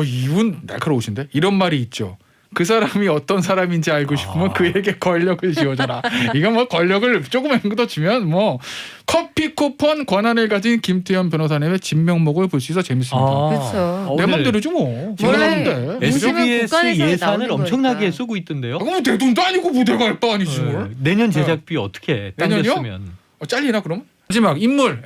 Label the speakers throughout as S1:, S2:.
S1: 이분 날카로우신데 이런 말이 있죠. 그 사람이 어떤 사람인지 알고 싶으면 그에게 권력을 쥐어줘라. 이거 뭐 권력을 조금만 더 주면 뭐 커피 쿠폰 권한을 가진 김태현 변호사님의 진면목을 볼 수 있어 재밌습니다.
S2: 그렇죠.
S1: 내 맘대로지 뭐.
S2: 원래
S3: SBS 예산을
S2: 나오는
S3: 엄청나게
S2: 거니까.
S3: 쓰고 있던데요.
S1: 뭐 내 돈도 아니고 뭐 내가 할 바 아니지 뭘.
S3: 내년 제작비 어떻게
S1: 내년이요?
S3: 당겼으면.
S1: 잘리나 그럼? 마지막 인물.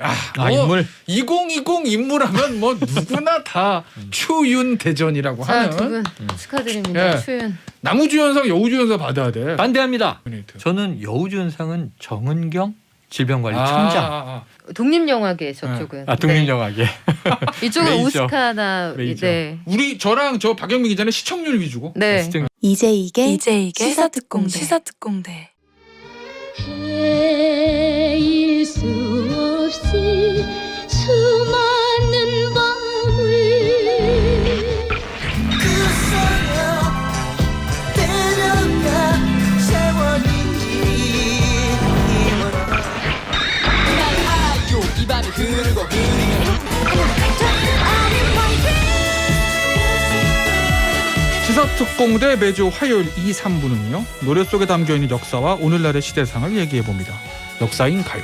S3: 인물.
S1: 2020 인물하면 뭐 누구나 다 추윤 대전이라고
S2: 자,
S1: 하는.
S2: 두 분 축하드립니다.
S1: 예.
S2: 추윤.
S1: 남우주연상 여우주연상 받아야 돼.
S3: 반대합니다.
S1: 유니트.
S3: 저는 여우주연상은 정은경 질병관리청장.
S2: 독립영화계 저쪽은.
S3: 독립영화계.
S2: 네. 이쪽은
S3: 메이저.
S2: 오스카나.
S3: 메이저.
S2: 네.
S1: 우리 저랑 저 박영민 기자는 시청률 위주고.
S2: 네.
S4: 이제 이게
S5: 시사특공대.
S4: 시사특공대.
S5: 헤일 수 없이 수많은 밤을
S6: 데려가 세월인지 날 알아요 이 밤이 흐르고
S1: 시사특공대 매주 화요일 2, 3부는요. 노래 속에 담겨있는 역사와 오늘날의 시대상을 얘기해봅니다. 역사인 가요.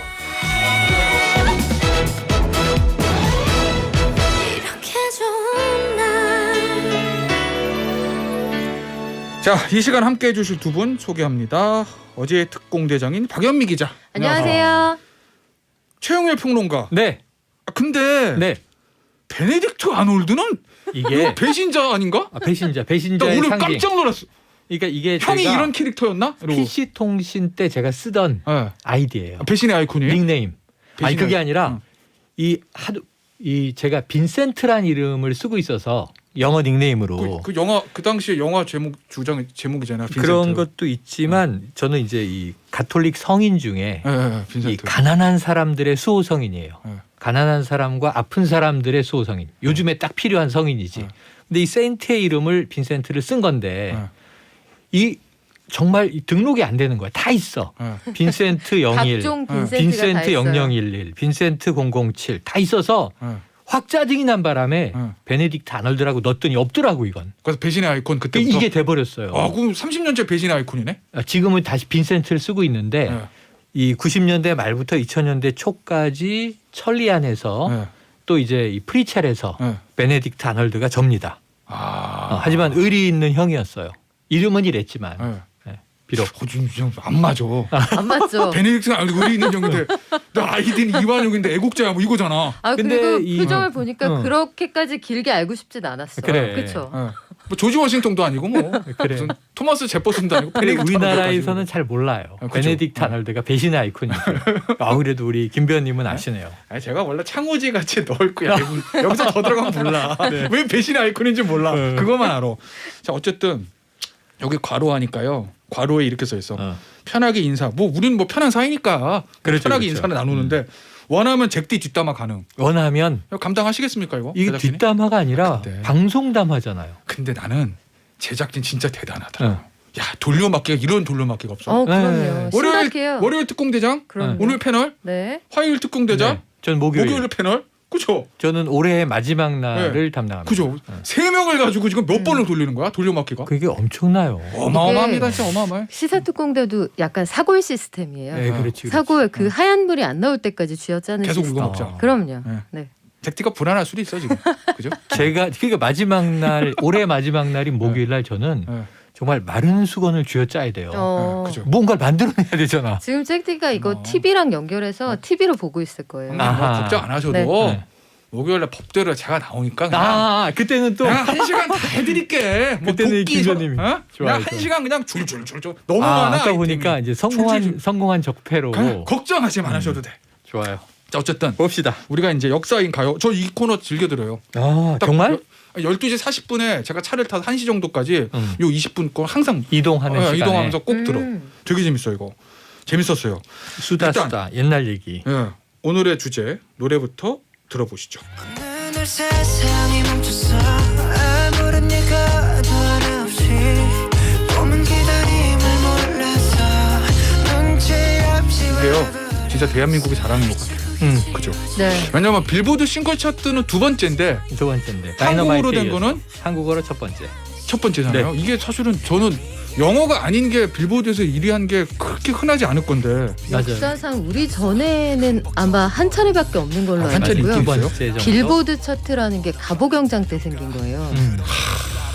S5: 이렇게 좋은 날
S1: 자, 이 시간 함께 해주실 두 분 소개합니다. 어제의 특공대장인 박연미 기자.
S2: 안녕하세요.
S1: 최영일 평론가.
S3: 네.
S1: 근데
S3: 네.
S1: 베네딕트 아놀드는
S3: 이게
S1: 배신자 아닌가? 나
S3: 배신자의
S1: 오늘
S3: 상징.
S1: 깜짝 놀랐어.
S3: 그러니까 이게
S1: 형이
S3: 제가
S1: 이런 캐릭터였나? 이러고.
S3: PC 통신 때 제가 쓰던
S1: 네.
S3: 아이디예요.
S1: 배신의 아이콘이.
S3: 닉네임. 아니 그게 아니라
S1: 응.
S3: 이 제가 빈센트란 이름을 쓰고 있어서 영어 닉네임으로
S1: 그 영화 그 당시에 영화 제목이잖아. 빈센트.
S3: 그런 것도 있지만 저는 이제 이 가톨릭 성인 중에
S1: 예,
S3: 이
S1: 빈센트.
S3: 가난한 사람들의 수호 성인이에요.
S1: 네.
S3: 가난한 사람과 아픈 사람들의 수호 성인. 요즘에 딱 필요한 성인이지.
S1: 네.
S3: 근데 이 세인트의 이름을 빈센트를 쓴 건데
S1: 네.
S3: 이 정말 이 등록이 안 되는 거야. 다 있어.
S1: 네.
S3: 빈센트 01,
S2: 각종 빈센트가 다
S3: 빈센트
S2: 있어요.
S3: 0011, 빈센트 007 다 있어서
S1: 네.
S3: 확 짜증이 난 바람에
S1: 네.
S3: 베네딕트 아놀드라고 넣었더니 없더라고 이건.
S1: 그래서 배신의 아이콘 그때부터.
S3: 이게 돼버렸어요.
S1: 그럼 30년째 배신의 아이콘이네.
S3: 지금은 다시 빈센트를 쓰고 있는데
S1: 네.
S3: 이 90년대 말부터 2000년대 초까지 천리안에서
S1: 네.
S3: 또 이제 이 프리첼에서
S1: 네.
S3: 베네딕트 아놀드가 접니다. 하지만 의리 있는 형이었어요. 이름은 이랬지만
S1: 네.
S3: 네, 비록
S1: 지금 안 맞아.
S2: 안 맞죠?
S1: 베네딕트는 알고 의리 있는 형인데 나 아이딘 이완용인데 애국자야 뭐 이거잖아.
S3: 근데
S2: 그리고
S3: 이-
S2: 표정을 보니까
S3: 어.
S2: 그렇게까지 길게 알고 싶진 않았어.
S3: 그래.
S2: 그렇죠.
S1: 뭐 조지 워싱턴도 아니고 뭐
S3: 그래.
S1: 무슨 토마스 제퍼슨도 아니고
S3: 근데
S1: 베네딕트
S3: 우리나라에서는 잘 몰라요.
S1: 그죠.
S3: 베네딕트 아놀드가 배신의 아이콘이죠. 그래도 우리 김 배우님은 아시네요.
S1: 아니 제가 원래 창호지 같이 넓고야 여기서 더 들어가면 몰라. 왜 배신의 아이콘인지 몰라. 그것만 알아. 자 어쨌든 여기 괄호하니까요. 괄호에 이렇게 써 있어. 편하게 인사. 뭐 우리는 뭐 편한 사이니까
S3: 그렇죠,
S1: 편하게
S3: 그렇죠.
S1: 인사를 나누는데 원하면 잭디 뒷담화 가능.
S3: 원하면
S1: 이거 감당하시겠습니까 이거?
S3: 이게
S1: 제작진이?
S3: 뒷담화가 아니라
S1: 근데-
S3: 방송담화잖아요.
S1: 근데 나는 제작진 진짜 대단하더라. 야 돌려막기가 이런 돌려막기가 없어.
S2: 그럼요.
S1: 월요일
S2: 심각해요.
S1: 월요일 특공대장,
S2: 그럼요.
S1: 오늘 패널,
S2: 네.
S1: 화요일 특공대장,
S3: 네. 전 목요일.
S1: 목요일 패널, 그죠?
S3: 저는 올해의 마지막 날을 담당합니다.
S1: 그죠?
S3: 네.
S1: 3명을 가지고 지금 몇 번을 돌리는 거야? 돌려막기가?
S3: 그게 엄청나요.
S1: 어마어마합니다, 진짜 어마어마해.
S2: 시사특공대도 약간 사골 시스템이에요.
S3: 네, 그렇지.
S2: 사골 그 하얀 불이 안 나올 때까지 쥐어짜는
S1: 계속
S2: 시스템.
S1: 울고 먹자.
S2: 그럼요.
S1: 네.
S2: 네.
S1: 잭디가 불안할 수도 있어 지금, 그죠?
S3: 제가 그러니까 마지막 날 올해 마지막 날인 목요일 날 저는
S1: 네.
S3: 정말 마른 수건을 쥐어짜야 돼요.
S2: 어.
S1: 그죠?
S3: 뭔가를 만들어내야 되잖아.
S2: 지금 잭디가 이거 TV랑 연결해서 TV로 보고 있을 거예요.
S3: 아하.
S1: 걱정 안 하셔도
S2: 네.
S3: 네.
S1: 목요일날 법대로 제가 나오니까 그냥
S3: 그때는 또
S1: 그냥 1시간 다 해드릴게. 뭐
S3: 그때는
S1: 도끼
S3: 김 의원님이
S1: 그냥
S3: 좋아요,
S1: 1시간 그냥 줄줄줄줄 너무 많아.
S3: 아까 보니까
S1: 아이템이.
S3: 이제 성공한 적폐로
S1: 그냥 걱정하지 마셔도 돼.
S3: 좋아요.
S1: 자 어쨌든
S3: 봅시다.
S1: 우리가 이제 역사인 가요. 저 이 코너 즐겨 들어요. 딱
S3: 정말
S1: 12시 40분에 제가 차를 타서 1시 정도까지 요 20분 거 항상
S3: 이동하는 시간에
S1: 이동하면서 꼭 들어. 되게 재밌어요 이거. 재밌었어요.
S3: 수다 옛날 얘기.
S1: 예. 오늘의 주제 노래부터 들어보시죠.
S6: 오늘 세상이 멈췄어 아무런 예가도 하나 없이 몸은 기다림을 몰라서 눈치 없이
S1: 근데요 진짜 대한민국이 잘하는 것 같아요. 그죠?
S2: 네.
S1: 왜냐면 빌보드 싱글 차트는 두 번째인데
S3: 두 번째인데
S1: 한국어로 된
S3: 이어서
S1: 거는
S3: 한국어로 첫 번째.
S1: 첫 번째잖아요. 이게 사실은 저는 영어가 아닌 게 빌보드에서 1위 한 게 그렇게 흔하지 않을 건데.
S3: 맞아요.
S2: 역사상 우리 전에는 아마 한 차례밖에 없는 걸로
S1: 한
S2: 알고
S1: 차례
S2: 있고요.
S3: 두
S1: 있어요?
S3: 번째 정도.
S2: 빌보드 차트라는 게 가보경장 때 생긴 거예요.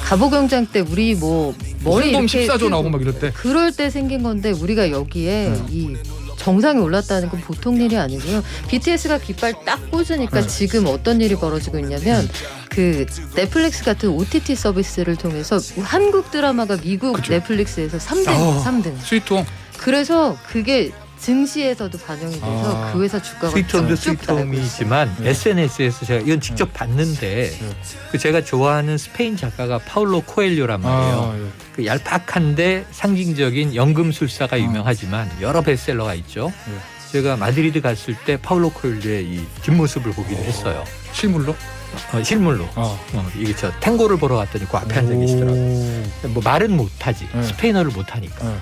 S2: 가보경장 때 우리 뭐 머리
S1: 홍범
S2: 이렇게
S1: 14조
S2: 띄고
S1: 나오고 막 이럴 때.
S2: 그럴 때 생긴 건데 우리가 여기에 이 정상에 올랐다는 건 보통 일이 아니고요. BTS가 깃발 딱 꽂으니까 지금 어떤 일이 벌어지고 있냐면 그 넷플릭스 같은 OTT 서비스를 통해서 한국 드라마가 미국
S1: 그죠.
S2: 넷플릭스에서 3등.
S1: 스위트홈.
S2: 그래서 그게 증시에서도 반영이 돼서
S1: 아.
S2: 그 회사 주가가
S3: 스위트홈도
S2: 쭉쭉 날고 있어요.
S3: 스위트홈이지만 SNS에서 제가 이건 직접 봤는데 그 제가 좋아하는 스페인 작가가 파울로 코엘료란 말이에요.
S1: 예.
S3: 그 얄팍한데 상징적인 연금술사가 유명하지만 여러 베스트셀러가 있죠. 제가 마드리드 갔을 때 파울로 코엘료의 이 뒷모습을 보기도 했어요.
S1: 실물로?
S3: 실물로. 이게 저 탱고를 보러 갔더니 그 앞에 앉아 계시더라고요. 뭐 말은 못하지. 스페인어를 못하니까.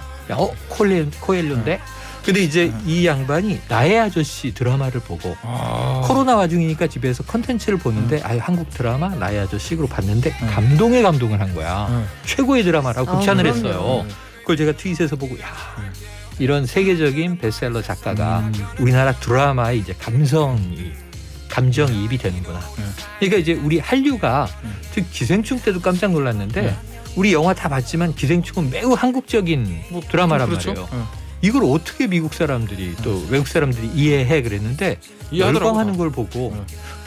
S3: 코엘료인데? 근데 이제 이 양반이 나의 아저씨 드라마를 보고 코로나 와중이니까 집에서 컨텐츠를 보는데 한국 드라마 나의 아저씨로 봤는데 감동에 감동을 한 거야. 최고의 드라마라고 극찬을
S2: 그럼요.
S3: 했어요. 그걸 제가 트윗에서 보고 야 이런 세계적인 베스트셀러 작가가 우리나라 드라마에 이제 감정이입이 되는구나. 그러니까 이제 우리 한류가 특히 기생충 때도 깜짝 놀랐는데 우리 영화 다 봤지만 기생충은 매우 한국적인 드라마란
S1: 그렇죠?
S3: 말이에요. 이걸 어떻게 미국 사람들이 또 외국 사람들이 이해해 그랬는데
S1: 이해하더라고.
S3: 열광하는 걸 보고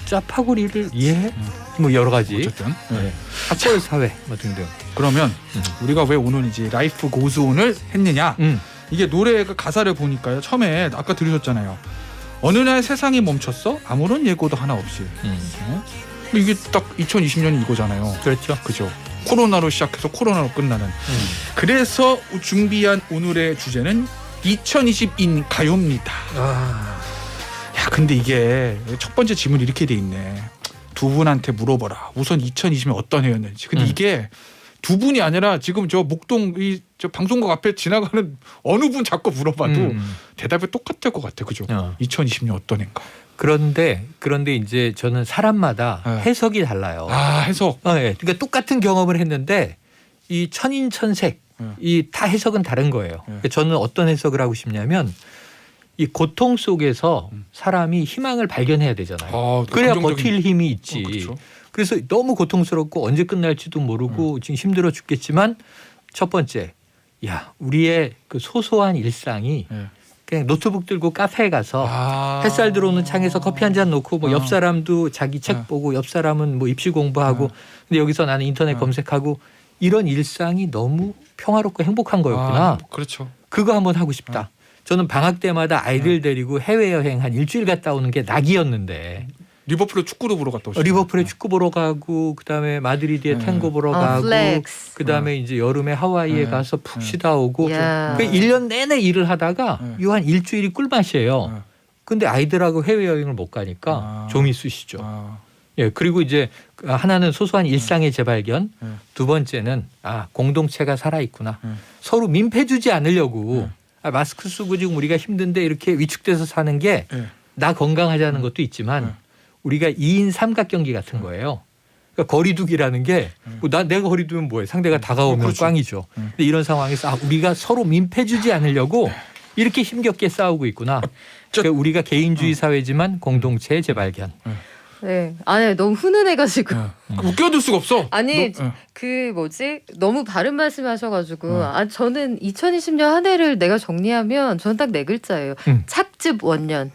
S3: 짜파구리를 이해해? 뭐 여러 가지
S1: 어쨌든.
S3: 학벌 사회 뭐 등등.
S1: 그러면 우리가 왜 오늘 이제 라이프 고즈온을 했느냐? 이게 노래가 가사를 보니까요. 처음에 아까 들으셨잖아요. 어느 날 세상이 멈췄어? 아무런 예고도 하나 없이. 이게 딱 2020년이 이거잖아요.
S3: 그렇죠.
S1: 그죠? 코로나로 시작해서 코로나로 끝나는. 그래서 준비한 오늘의 주제는 2020인 가요입니다. 야, 근데 이게 첫 번째 질문이 이렇게 돼 있네. 두 분한테 물어보라. 우선 2020년 어떤 해였는지. 근데 이게 두 분이 아니라 지금 저 목동 저 방송국 앞에 지나가는 어느 분 자꾸 물어봐도 대답이 똑같을 것 같아. 그죠? 2020년 어떤 해인가.
S3: 그런데 이제 저는 사람마다 해석이 달라요.
S1: 해석.
S3: 그러니까 똑같은 경험을 했는데 이 천인천색 이 다 해석은 다른 거예요. 그러니까 저는 어떤 해석을 하고 싶냐면 이 고통 속에서 사람이 희망을 발견해야 되잖아요. 그래야 버틸 힘이 있지.
S1: 그렇죠.
S3: 그래서 너무 고통스럽고 언제 끝날지도 모르고 지금 힘들어 죽겠지만 첫 번째, 야 우리의 그 소소한 일상이 그냥 노트북 들고 카페에 가서 햇살 들어오는 창에서 커피 한 잔 놓고 뭐 옆 사람도 자기 책 보고 옆 사람은 뭐 입시 공부하고 근데 여기서 나는 인터넷 검색하고 이런 일상이 너무 평화롭고 행복한 거였구나.
S1: 그렇죠.
S3: 그거 한번 하고 싶다. 저는 방학 때마다 아이들 데리고 해외여행 한 일주일 갔다 오는 게 낙이었는데
S1: 리버풀에 축구도 보러 갔다 오셨어요.
S3: 리버풀에 축구 보러 가고 그다음에 마드리드에 탱고 보러 가고
S2: 플렉스.
S3: 그다음에 이제 여름에 하와이에 가서 푹 쉬다 오고
S2: 야.
S3: 그 1년 내내 일을 하다가 요 한 일주일이 꿀맛이에요. 근데 아이들하고 해외여행을 못 가니까 좀이 쑤시죠. 예, 그리고 이제 하나는 소소한 일상의 재발견, 두 번째는 공동체가 살아있구나. 서로 민폐주지 않으려고 마스크 쓰고 지금 우리가 힘든데 이렇게 위축돼서 사는 게 나 건강하자는 것도 있지만 우리가 2인 삼각경기 같은 거예요. 그러니까 거리두기라는 게 내가 거리두면 뭐해? 상대가 다가오면
S1: 그렇죠.
S3: 꽝이죠. 근데 이런 상황에서 우리가 서로 민폐주지 않으려고 이렇게 힘겹게 싸우고 있구나. 그러니까 우리가 개인주의 사회지만 공동체의 재발견.
S2: 네. 아니 너무 훈훈해가지고.
S1: 웃겨둘 수가 없어.
S2: 아니 그 뭐지 너무 바른 말씀하셔가지고 저는 2020년 한 해를 내가 정리하면 전 딱 네 글자예요. 착즙 원년.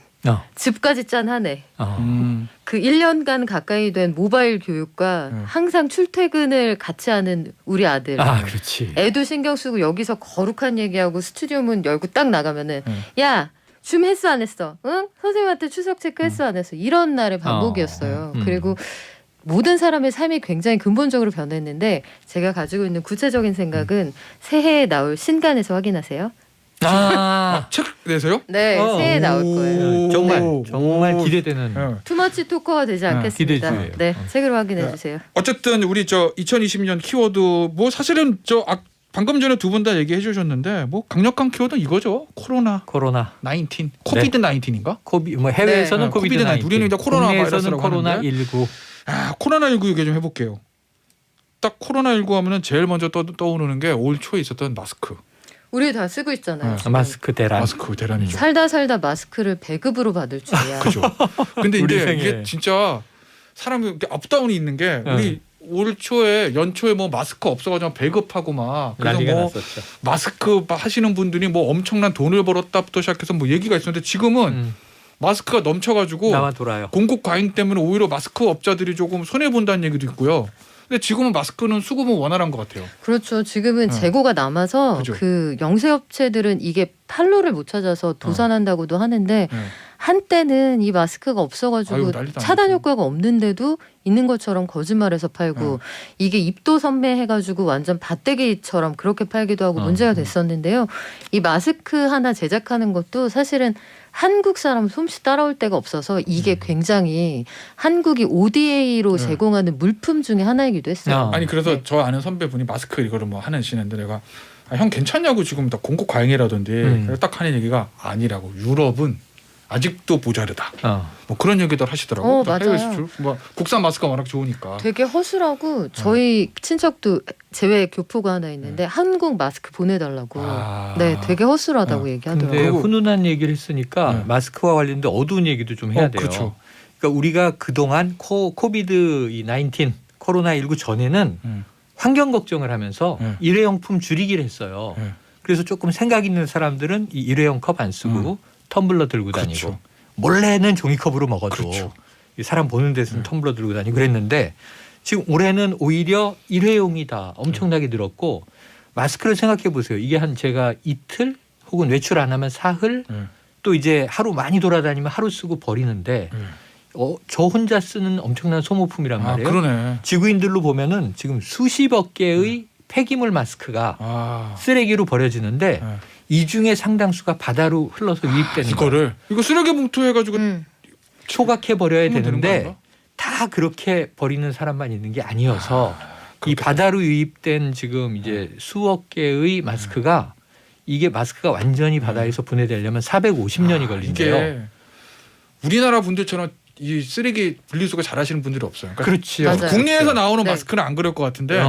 S2: 즙까지 짠 한 해. 그 1년간 가까이 된 모바일 교육과 항상 출퇴근을 같이 하는 우리 아들.
S3: 그렇지.
S2: 애도 신경 쓰고 여기서 거룩한 얘기하고 스튜디오 문 열고 딱 나가면은 야 줌 했어 안 했어? 응? 선생님한테 추석 체크 했어 안 했어? 이런 날의 반복이었어요. 그리고 모든 사람의 삶이 굉장히 근본적으로 변했는데 제가 가지고 있는 구체적인 생각은 새해에 나올 신간에서 확인하세요.
S1: 책 내세요?
S2: 네, 새해에 나올 거예요.
S3: 정말 기대되는.
S2: 투머치 토커가 되지 않겠습니다.
S3: 기대주예요.
S2: 네, 책으로 확인해 주세요.
S1: 어쨌든 우리 저 2020년 키워드 뭐 사실은 방금 전에 두 분 다 얘기해 주셨는데 뭐 강력한 키워드는 이거죠. 코로나
S3: 코로나
S1: 19, 코비드 19인가?
S3: 뭐 해외에서는
S1: 네.
S3: 코비드 19,
S1: 우리는 이제 코로나
S3: 국내에서는
S1: 바이러스라고
S3: 코로나
S1: 하는데.
S3: 19.
S1: 코로나 19 얘기 좀 해볼게요. 딱 코로나 19 하면은 제일 먼저 떠오르는 게 올 초에 있었던 마스크.
S2: 우리 다 쓰고 있잖아요.
S1: 네.
S2: 지금.
S3: 마스크 대란.
S1: 마스크 대란이죠.
S2: 살다 마스크를 배급으로 받을 줄이야.
S1: 그죠. 근데
S3: 우리
S1: 이제
S3: 생에.
S1: 이게 진짜 사람이 이렇게 업다운이 있는 게 우리 올 초에 연초에 뭐 마스크 없어가지고 배급하고 막 그래서
S3: 난리가
S1: 뭐
S3: 났었죠.
S1: 마스크 하시는 분들이 뭐 엄청난 돈을 벌었다부터 시작해서 뭐 얘기가 있었는데 지금은 마스크가 넘쳐가지고
S3: 나와 돌아요.
S1: 공급 과잉 때문에 오히려 마스크 업자들이 조금 손해 본다는 얘기도 있고요. 근데 지금은 마스크는 수급은 원활한 것 같아요.
S2: 그렇죠. 지금은 재고가 남아서
S1: 그죠.
S2: 그 영세업체들은 이게 판로를 못 찾아서 도산한다고도 하는데
S1: 네.
S2: 한때는 이 마스크가 없어가지고
S1: 아유, 난리도
S2: 차단
S1: 아니고.
S2: 효과가 없는데도 있는 것처럼 거짓말해서 팔고 이게 입도 선매해가지고 완전 밭대기처럼 그렇게 팔기도 하고 문제가 됐었는데요. 이 마스크 하나 제작하는 것도 사실은 한국 사람 솜씨 따라올 데가 없어서 이게 굉장히 한국이 ODA로
S1: 네.
S2: 제공하는 물품 중에 하나이기도 했어요.
S1: 아니 그래서
S2: 네.
S1: 저 아는 선배분이 마스크 이거를 뭐 하는 시는데 내가 형 괜찮냐고 지금 다 공급 과잉이라던데 그래서 딱 하는 얘기가 아니라고 유럽은 아직도 모자르다. 뭐 그런 얘기들 하시더라고.
S2: 맞아요.
S1: 해외 수출 뭐 국산 마스크가 워낙 좋으니까.
S2: 되게 허술하고 저희 친척도 제외 교포가 하나 있는데 한국 마스크 보내달라고. 네, 되게 허술하다고 얘기하더라고요.
S3: 근데 훈훈한 얘기를 했으니까 마스크와 관련된 어두운 얘기도 좀 해야 돼요.
S1: 그렇죠.
S3: 그러니까 우리가 그동안 코비드 19 코로나19 전에는 환경 걱정을 하면서 일회용품 줄이기를 했어요. 그래서 조금 생각 있는 사람들은 이 일회용 컵 안 쓰고 텀블러 들고 다니고
S1: 그렇죠.
S3: 몰래는 종이컵으로 먹어도
S1: 그렇죠.
S3: 이 사람 보는 데서는 텀블러 들고 다니고 그랬는데 지금 올해는 오히려 일회용이다 엄청나게 늘었고 마스크를 생각해 보세요. 이게 한 제가 이틀 혹은 외출 안 하면 사흘 또 이제 하루 많이 돌아다니면 하루 쓰고 버리는데 저 혼자 쓰는 엄청난 소모품이란 말이에요.
S1: 그러네.
S3: 지구인들로 보면은 지금 수십억 개의 폐기물 마스크가 쓰레기로 버려지는데 이 중에 상당수가 바다로 흘러서 유입되는
S1: 이거를 이거 쓰레기 봉투 해가지고
S3: 초각해 버려야
S1: 하면 되는
S3: 되는데
S1: 건가?
S3: 다 그렇게 버리는 사람만 있는 게 아니어서 이 바다로 유입된 지금 이제 수억 개의 마스크가 이게 마스크가 완전히 바다에서 분해되려면 450년이 걸린대요.
S1: 이게 우리나라 분들처럼 이 쓰레기 분리수거 잘하시는 분들이 없어요. 그러니까
S3: 그렇죠.
S2: 맞아요.
S1: 국내에서 나오는
S2: 네.
S1: 마스크는 안 그럴 것 같은데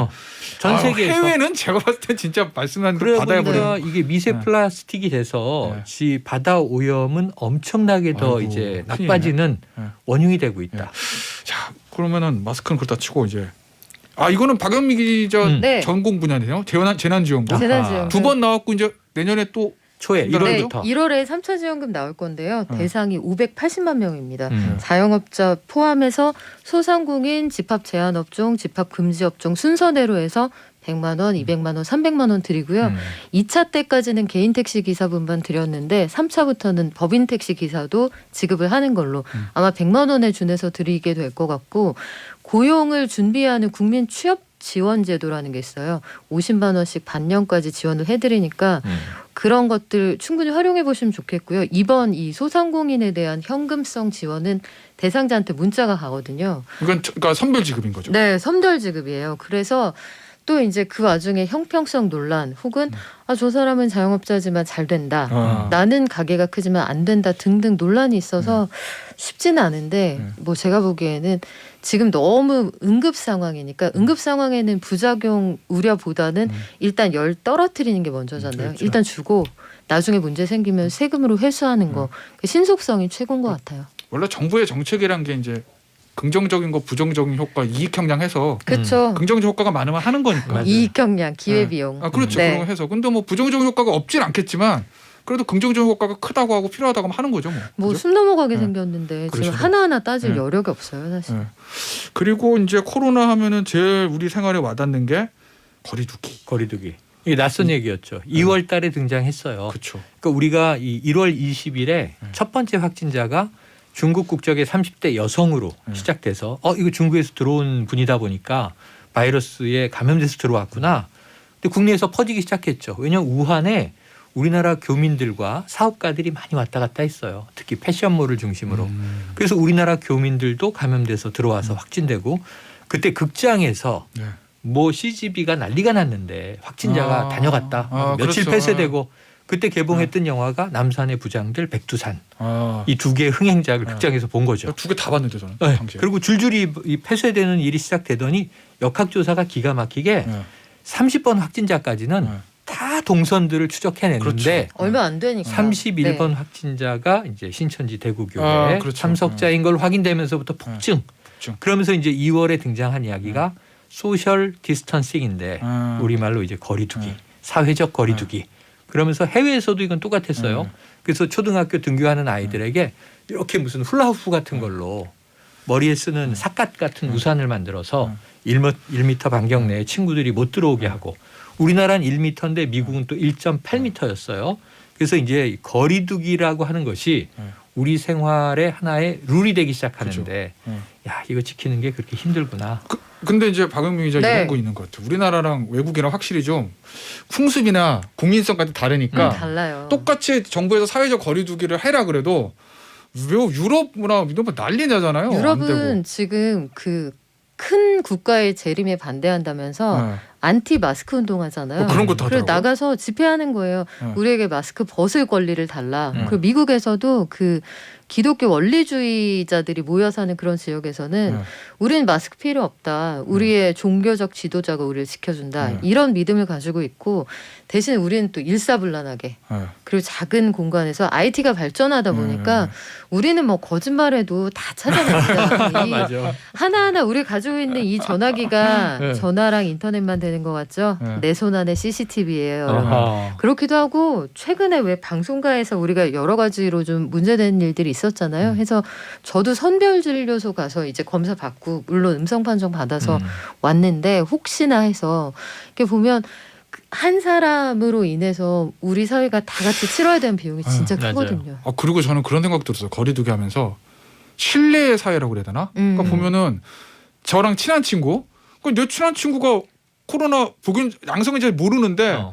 S3: 전 세계에서
S1: 해외는 제가 봤을 때 진짜 말씀하신
S3: 그래
S1: 바다에
S3: 보니까
S1: 버리는
S3: 이게 미세
S1: 네.
S3: 플라스틱이 돼서
S1: 네.
S3: 이 바다 오염은 엄청나게 더
S1: 아이고,
S3: 이제
S1: 큰일이네.
S3: 나빠지는
S1: 네.
S3: 원흉이 되고 있다.
S1: 자 그러면은 마스크는 그렇다 치고 이제 이거는 박연미 기자
S2: 네.
S1: 전공 분야네요. 재난지원금
S2: 재난지원금.
S1: 두 번 나왔고 이제 내년에 또
S3: 초에
S1: 네,
S3: 1월부터
S2: 1월에 3차 지원금 나올 건데요. 대상이 580만 명입니다.
S3: 음.
S2: 자영업자 포함해서 소상공인, 집합제한업종, 집합금지업종 순서대로 해서 100만 원, 200만 원, 300만 원 드리고요. 2차 때까지는 개인 택시 기사분만 드렸는데 3차부터는 법인 택시 기사도 지급을 하는 걸로 아마 100만 원에 준해서 드리게 될 것 같고 고용을 준비하는 국민 취업 지원 제도라는 게 있어요. 50만 원씩 반년까지 지원을 해드리니까 그런 것들 충분히 활용해 보시면 좋겠고요. 이번 이 소상공인에 대한 현금성 지원은 대상자한테 문자가 가거든요.
S1: 이건 그러니까 선별 지급인 거죠.
S2: 네, 선별 지급이에요. 그래서 또 이제 그 와중에 형평성 논란 혹은 저 사람은 자영업자지만 잘 된다. 나는 가게가 크지만 안 된다 등등 논란이 있어서 쉽지는 않은데 뭐 제가 보기에는 지금 너무 응급 상황이니까 응급 상황에는 부작용 우려보다는 일단 열 떨어뜨리는 게 먼저잖아요.
S1: 그렇죠.
S2: 일단 주고 나중에 문제 생기면 세금으로 회수하는 거 그 신속성이 최고인 것 같아요.
S1: 원래 정부의 정책이란 게 이제 긍정적인 거 부정적인 효과 이익 형량해서
S2: 그렇죠.
S1: 긍정적 효과가 많으면 하는 거니까.
S3: 맞아요.
S2: 이익 형량, 기회 비용.
S1: 그렇죠.
S2: 네.
S1: 그런 거 해서. 근데 뭐 부정적인 효과가 없진 않겠지만 그래도 긍정적 효과가 크다고 하고 필요하다고 하면 하는 거죠.
S2: 뭐
S1: 그죠?
S2: 숨 넘어가게
S1: 네.
S2: 생겼는데
S1: 그렇죠.
S2: 지금 하나하나 따질
S1: 네.
S2: 여력이 없어요, 사실.
S1: 네. 그리고 이제 코로나 하면은 제일 우리 생활에 와닿는 게 거리두기.
S3: 거리두기. 이게 낯선 얘기였죠. 2월 달에 등장했어요.
S1: 그렇죠.
S3: 그러니까 우리가 이 1월 20일에 첫 번째 확진자가 중국 국적의 30대 여성으로 시작돼서 이거 중국에서 들어온 분이다 보니까 바이러스에 감염돼서 들어왔구나. 근데 국내에서 퍼지기 시작했죠. 왜냐하면 우한에 우리나라 교민들과 사업가들이 많이 왔다 갔다 했어요. 특히 패션몰을 중심으로. 그래서 우리나라 교민들도 감염돼서 들어와서 확진되고 그때 극장에서
S1: 네.
S3: 뭐 CGV가 난리가 났는데 확진자가 다녀갔다. 며칠
S1: 그렇죠.
S3: 폐쇄되고 그때 개봉했던 영화가 남산의 부장들 백두산 이 두 개의 흥행작을 극장에서 본 거죠.
S1: 두 개 다 봤는데 저는
S3: 네.
S1: 당시에.
S3: 그리고 줄줄이 이 폐쇄되는 일이 시작되더니 역학조사가 기가 막히게 30번 확진자까지는 다 동선들을 추적해냈는데
S2: 얼마 안 되니까.
S3: 31번
S2: 네.
S3: 확진자가 이제 신천지 대구교회
S1: 그렇죠.
S3: 참석자인 걸 확인되면서부터 폭증. 그러면서 이제 2월에 등장한 이야기가 소셜 디스턴싱인데 우리말로 이제 거리두기, 사회적 거리두기. 그러면서 해외에서도 이건 똑같았어요. 그래서 초등학교 등교하는 아이들에게 이렇게 무슨 훌라후프 같은 걸로 머리에 쓰는 삿갓 같은 우산을 만들어서 1m 반경 내에 친구들이 못 들어오게 하고 우리나라는 1m인데 미국은 또 1.8m였어요. 그래서 이제 거리두기라고 하는 것이 우리 생활의 하나의 룰이 되기 시작하는데 야 이거 지키는 게 그렇게 힘들구나.
S1: 근데 이제 박영민 기자
S2: 네.
S1: 이런 거 있는 것 같아요. 우리나라랑 외국이랑 확실히 좀 풍습이나 국민성까지 다르니까
S2: 달라요.
S1: 똑같이 정부에서 사회적 거리두기를 해라 그래도 왜 유럽이나 이런 거 난리 나잖아요. 안
S2: 유럽은
S1: 되고.
S2: 지금 그 큰 국가의 재림에 반대한다면서 안티 마스크 운동하잖아요.
S1: 그런 것도
S2: 그리고
S1: 하더라고요.
S2: 나가서 집회하는 거예요. 우리에게 마스크 벗을 권리를 달라. 그리고 미국에서도 그 기독교 원리주의자들이 모여 사는 그런 지역에서는 우리는 마스크 필요 없다. 우리의 종교적 지도자가 우리를 지켜준다. 이런 믿음을 가지고 있고 대신 우리는 또 일사불란하게 그리고 작은 공간에서 IT가 발전하다 보니까 우리는 뭐 거짓말해도 다 찾아냅니다.
S3: 맞아.
S2: 하나하나 우리 가지고 있는 이 전화기가 전화랑 인터넷만 되는 것 같죠? 내 손 안에 CCTV예요.
S3: 아하.
S2: 그렇기도 하고 최근에 왜 방송가에서 우리가 여러 가지로 좀 문제되는 일들이 있었잖아요. 해서 저도 선별진료소 가서 이제 검사 받고 물론 음성 판정 받아서 왔는데 혹시나 해서 이렇게 보면 한 사람으로 인해서 우리 사회가 다 같이 치러야 되는 비용이 진짜
S3: 맞아요.
S2: 크거든요.
S1: 그리고 저는 그런 생각도 들었어요. 거리두기 하면서 신뢰의 사회라고 그래야 되나? 그러니까 보면은 저랑 친한 친구, 내 친한 친구가 코로나 복용 양성인지 모르는데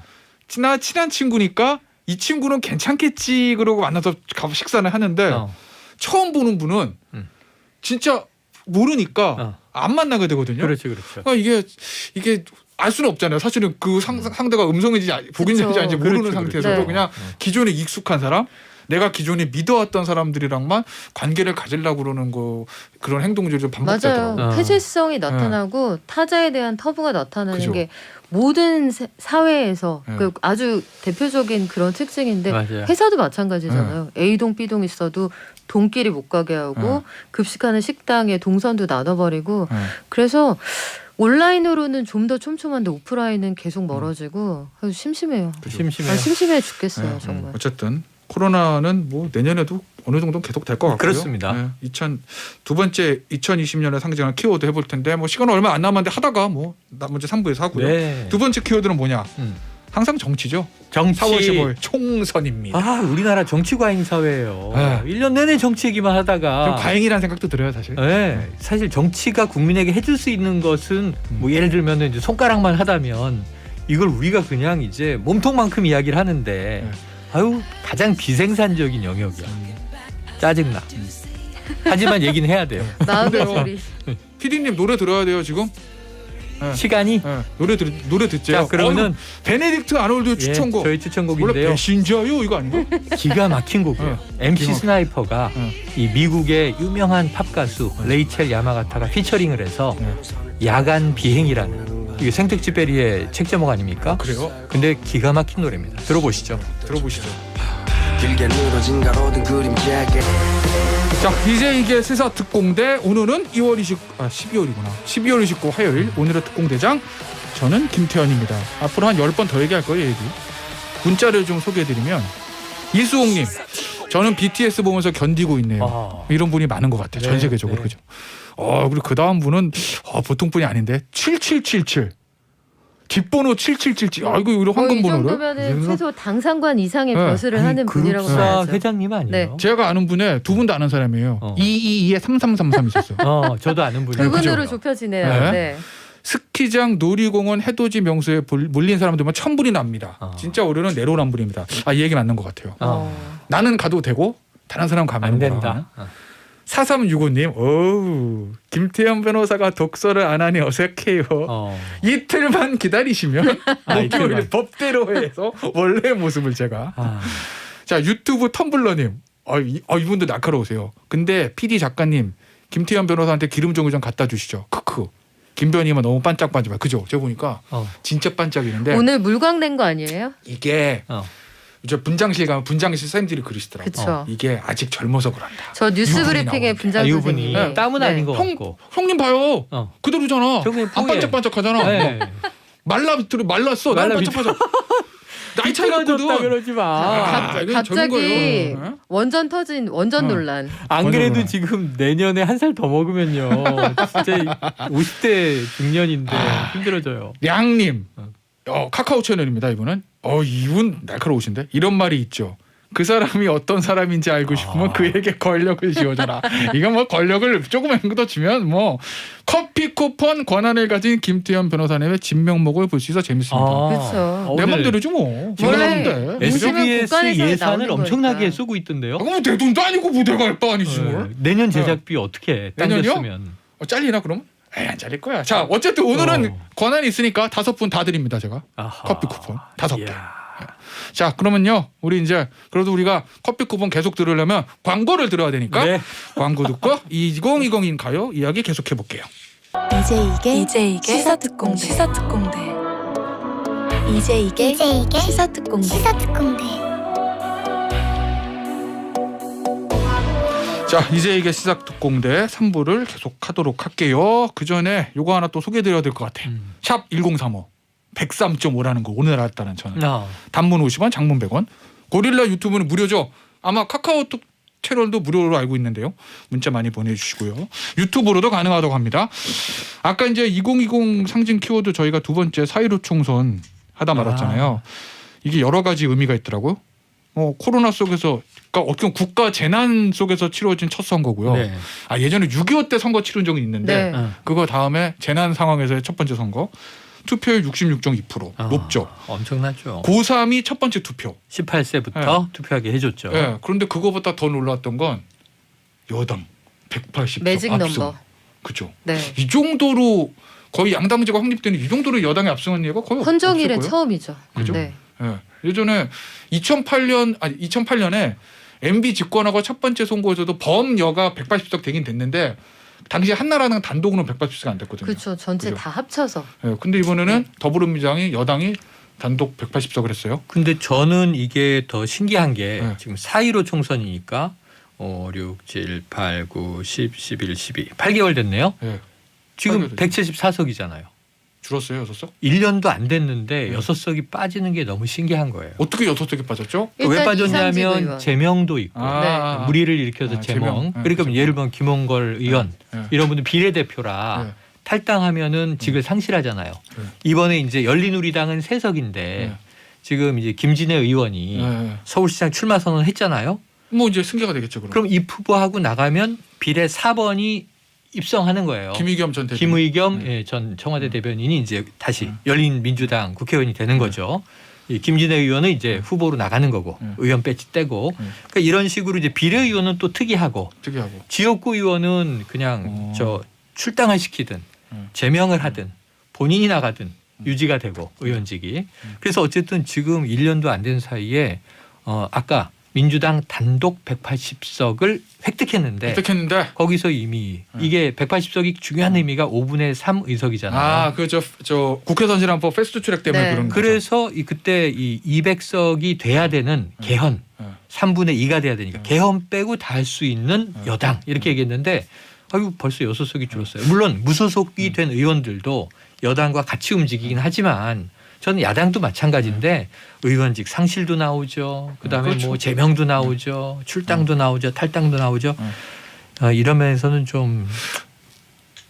S1: 나 친한 친구니까 이 친구는 괜찮겠지 그러고 만나서 가서 식사를 하는데 처음 보는 분은 진짜 모르니까 안 만나게 되거든요.
S3: 그렇죠, 그렇죠.
S1: 그러니까 이게 알 수는 없잖아요. 사실은 그 상대가 음성인지 복인인지 아닌지 모르는
S3: 그렇죠,
S1: 상태에서도
S2: 네.
S1: 그냥 기존에 익숙한 사람, 내가 기존에 믿어왔던 사람들이랑만 관계를 가지려고 그러는 거 그런 행동들이 좀 반복되더라고요.
S2: 맞아요. 폐쇄성이 나타나고 타자에 대한 터부가 나타나는
S1: 그죠.
S2: 게 모든 사회에서
S1: 네.
S2: 그 아주 대표적인 그런 특징인데
S3: 맞아요.
S2: 회사도 마찬가지잖아요. A동, B동 있어도 동끼리 못 가게 하고 급식하는 식당에 동선도 나눠버리고 그래서 온라인으로는 좀 더 촘촘한데 오프라인은 계속 멀어지고 그래서 심심해요.
S3: 심심해요.
S2: 심심해 죽겠어요. 정말.
S1: 어쨌든 코로나는 뭐 내년에도 어느 정도 계속 될 것 같고요.
S3: 그렇습니다.
S1: 두 번째 2020년에 상징하는 키워드 해볼 텐데 뭐 시간 얼마 안 남았는데 하다가 뭐 나머지 3부에서 하고요.
S3: 네.
S1: 두 번째 키워드는 뭐냐? 항상 정치죠.
S3: 정치.
S1: 4월 15일 총선입니다.
S3: 우리나라 정치 과잉 사회예요.
S1: 네.
S3: 1년 내내 정치 얘기만 하다가
S1: 좀 과잉이라는 생각도 들어요, 사실.
S3: 네. 사실 정치가 국민에게 해줄 수 있는 것은 뭐 예를 들면 이제 손가락만 하다면 이걸 우리가 그냥 이제 몸통만큼 이야기를 하는데 가장 비생산적인 영역이야. 짜증나. 하지만 얘기는 해야 돼요.
S2: 마음의
S1: 근데요.
S2: 소리.
S1: PD님 노래 들어야 돼요 지금.
S3: 시간이
S1: 노래 듣죠.
S3: 자 그러면은
S1: 베네딕트 아놀드 추천곡.
S3: 저희
S1: 원래
S3: 추천곡인데요.
S1: 배신자요 이거 아닌가?
S3: 기가 막힌 곡이에요. MC
S1: 기가
S3: 스나이퍼가 이 미국의 유명한 팝 가수 레이첼 야마가타가 피처링을 해서 야간 비행이라는 이게 생텍쥐페리의 책 제목 아닙니까?
S1: 그래요?
S3: 근데 기가 막힌 노래입니다. 들어보시죠.
S1: 들어보시죠.
S7: 길게 늘어진 가로등 그림자게
S1: 자, BJ의 시사 특공대 오늘은 12월이구나. 12월 29일 화요일 오늘의 특공대장 저는 김태현입니다. 앞으로 한 10번 더 얘기할 거예요, 얘기. 문자를 좀 소개해드리면 이수홍님, 저는 BTS 보면서 견디고 있네요. 이런 분이 많은 것 같아요. 전 세계적으로. 그죠? 그리고 그 다음 분은 보통 분이 아닌데 7777. 뒷번호 7777. 이거 우리
S2: 이
S1: 황금번호를.
S2: 정도면은 최소 당상관 이상의
S1: 네.
S2: 벼슬을 하는 분이라고
S3: 그룹사
S2: 봐야죠.
S3: 회장님 아니에요?
S2: 네.
S1: 제가 아는 분에 두 분 다 아는 사람이에요. 222에 3333 있었어요.
S3: 저도 아는 분이
S2: 그분으로
S1: 그죠?
S2: 좁혀지네요.
S1: 네.
S2: 네.
S1: 스키장, 놀이공원, 해돋이 명소에 몰린 사람들만 1000분이 납니다. 진짜 올해는 내로남불입니다. 이 얘기 맞는 것 같아요. 나는 가도 되고 다른 사람 가면
S3: 안 된다.
S1: 4365님, 어우, 김태현 변호사가 독서를 안 하니 어색해요. 이틀만 기다리시면 목요일 법대로 해서 원래의 모습을 제가. 자, 유튜브 텀블러님, 이분도 날카로우세요. 근데 PD 작가님, 김태현 변호사한테 기름 종이 좀 갖다 주시죠. 크크. 김변희만 너무 반짝반짝. 그죠? 제가 보니까 진짜 반짝이는데.
S2: 오늘 물광낸 거 아니에요?
S1: 이게 저 분장실 가면 분장실 선생님들이 그러시더라고요.
S2: 그쵸.
S1: 이게 아직 젊어서 그런다.
S2: 저 뉴스
S1: 유분이
S2: 브리핑에
S1: 나오는데.
S2: 분장
S3: 이분이
S2: 선생님이
S3: 땀은 아닌 것 같고.
S1: 형님 봐요. 그대로잖아.
S3: 저 그냥
S1: 안
S3: 뽀얘.
S1: 반짝반짝하잖아.
S3: 네.
S1: 말랐어. 난 반짝반짝. 나이 차이가
S3: 줬다
S1: 있거든.
S3: 그러지 마.
S1: 이건 젊은
S2: 갑자기
S1: 거예요.
S2: 원전 터진 원전 논란.
S3: 안 그래도
S1: 맞아.
S3: 지금 내년에 한 살 더 먹으면요. 진짜 50대 중년인데 힘들어져요.
S1: 량님, 카카오 채널입니다. 이분은. 이분 날카로우신데 이런 말이 있죠. 그 사람이 어떤 사람인지 알고 싶으면 그에게 권력을 쥐어줘라. 이거 뭐 권력을 조금 더 주면 뭐 커피 쿠폰 권한을 가진 김태현 변호사님의 진명목을 볼 수 있어 재밌습니다.
S2: 그렇죠.
S1: 내 맘대로지 뭐.
S2: 원래
S1: 맘대로.
S2: 민심은
S3: SBS
S2: 국가에서
S3: 예산을
S2: 나오는
S3: 엄청나게
S2: 거니까.
S3: 쓰고 있던데요.
S1: 뭐 내 돈도 아니고 뭐 내가 할 바 아니지 뭘.
S3: 내년 제작비 어떻게 해?
S1: 내년이요?
S3: 당겼으면.
S1: 잘리나 그럼? 안 잘릴 거야. 자, 어쨌든 오늘은 권한이 있으니까 5분 다 드립니다. 제가
S3: 아하.
S1: 커피 쿠폰 5개.
S3: 이야.
S1: 자, 그러면요. 우리 이제 그래도 우리가 커피 쿠폰 계속 들으려면 광고를 들어야 되니까
S3: 네.
S1: 광고 듣고 2020인 가요 이야기 계속해 볼게요.
S4: 이제 이게 시사특공대 이제 이게 시사특공대
S1: 자, 이제 이게 시작 특공대 3부를 계속하도록 할게요. 그 전에 요거 하나 또 소개해 드려야 될 것 같아. 샵 1035 103.5라는 거 오늘 알았다는 저는. 단문 50원, 장문 100원. 고릴라 유튜브는 무료죠. 아마 카카오톡 채널도 무료로 알고 있는데요. 문자 많이 보내주시고요. 유튜브로도 가능하다고 합니다. 아까 이제 2020 상징 키워드 저희가 두 번째 4.15 총선 하다 말았잖아요. 이게 여러 가지 의미가 있더라고요. 코로나 속에서, 그러니까 어떻게 보면 국가 재난 속에서 치러진 첫 선거고요.
S3: 네.
S1: 예전에 6.25 때 선거 치른 적이 있는데
S2: 네.
S1: 그거 다음에 재난 상황에서의 첫 번째 선거. 투표율 66.2% 높죠.
S3: 엄청나죠.
S1: 고3이 첫 번째 투표.
S3: 18세부터 투표하게 해줬죠.
S1: 네, 그런데 그거보다 더 놀랐던 건 여당 180석
S2: 매직
S1: 압승.
S2: 넘버.
S1: 그죠.
S2: 네.
S1: 이 정도로 거의 양당제가 확립되는 이 정도로 여당이 압승한 예가 거의
S2: 헌정일은
S1: 없을 거예요.
S2: 처음이죠.
S1: 그죠?
S2: 네.
S1: 예. 예전에 2008년에 MB 집권하고 첫 번째 선거에서도 범여가 180석 되긴 됐는데 당시 한나라는 단독으로 180석 안 됐거든요.
S2: 그렇죠. 전체
S1: 그죠?
S2: 다 합쳐서.
S1: 예. 근데 이번에는 더불어민주당이 여당이 단독 180석을 했어요.
S3: 근데 저는 이게 더 신기한 게
S1: 네.
S3: 지금 4.15 총선이니까 5, 6, 7, 8, 9, 10, 11, 12 8개월 됐네요.
S1: 예.
S3: 지금
S1: 8개월
S3: 174석이잖아요.
S1: 줄었어요, 6석?
S3: 1년도 안 됐는데
S1: 네.
S3: 6석이 빠지는 게 너무 신기한 거예요.
S1: 어떻게 6석이 빠졌죠?
S3: 왜
S2: 일단 이상직
S3: 빠졌냐면
S2: 의원.
S3: 제명도 있고
S1: 아,
S3: 무리를 일으켜서 제명.
S1: 제명. 네,
S3: 그러니까
S1: 제명.
S3: 예를 들면 김홍걸 의원
S1: 네.
S3: 이런 분들 비례대표라
S1: 네.
S3: 탈당하면은 직을 상실하잖아요.
S1: 네.
S3: 이번에 이제 열린우리당은 3석인데
S1: 네.
S3: 지금 이제 김진애 의원이
S1: 네.
S3: 서울시장 출마 선언했잖아요.
S1: 뭐 이제 승계가 되겠죠,
S3: 그럼 이 후보하고 나가면 비례 4번이 입성하는 거예요.
S1: 김의겸 전 대표.
S3: 김의겸 전 청와대 대변인이 이제 다시 열린민주당 국회의원이 되는 거죠. 이 김진애 의원은 이제 후보로 나가는 거고 의원 배지 떼고 그러니까 이런 식으로 이제 비례의원은 또 특이하고 지역구 의원은 그냥 출당을 시키든 제명을 하든 본인이 나가든 유지가 되고 의원직이. 그래서 어쨌든 지금 1년도 안 된 사이에 아까 민주당 단독 180석을 획득했는데 거기서 이미 이게 180석이 중요한 의미가 5분의 3 의석이잖아요.
S1: 아, 그 저 국회 선진화법 패스트 트랙 때문에 그런 거죠.
S3: 그래서 그때 이 200석이 돼야 되는 개헌 3분의 2가 돼야 되니까 개헌 빼고 다 할 수 있는 여당 이렇게 얘기했는데 아유 벌써 6석이 줄었어요. 물론 무소속이 된 의원들도 여당과 같이 움직이긴 하지만 저는 야당도 마찬가지인데 의원직 상실도 나오죠. 그다음에
S1: 그렇죠.
S3: 뭐 제명도 나오죠. 출당도 나오죠. 탈당도 나오죠. 이런 면에서는 좀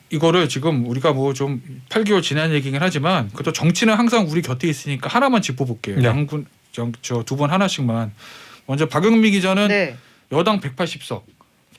S1: 이거를 지금 우리가 뭐 좀 8개월 지난 얘기긴 하지만 그래도 정치는 항상 우리 곁에 있으니까 하나만 짚어볼게요.
S3: 네.
S1: 양군 저 두 번 하나씩만. 먼저 박영미 기자는
S2: 네.
S1: 여당 180석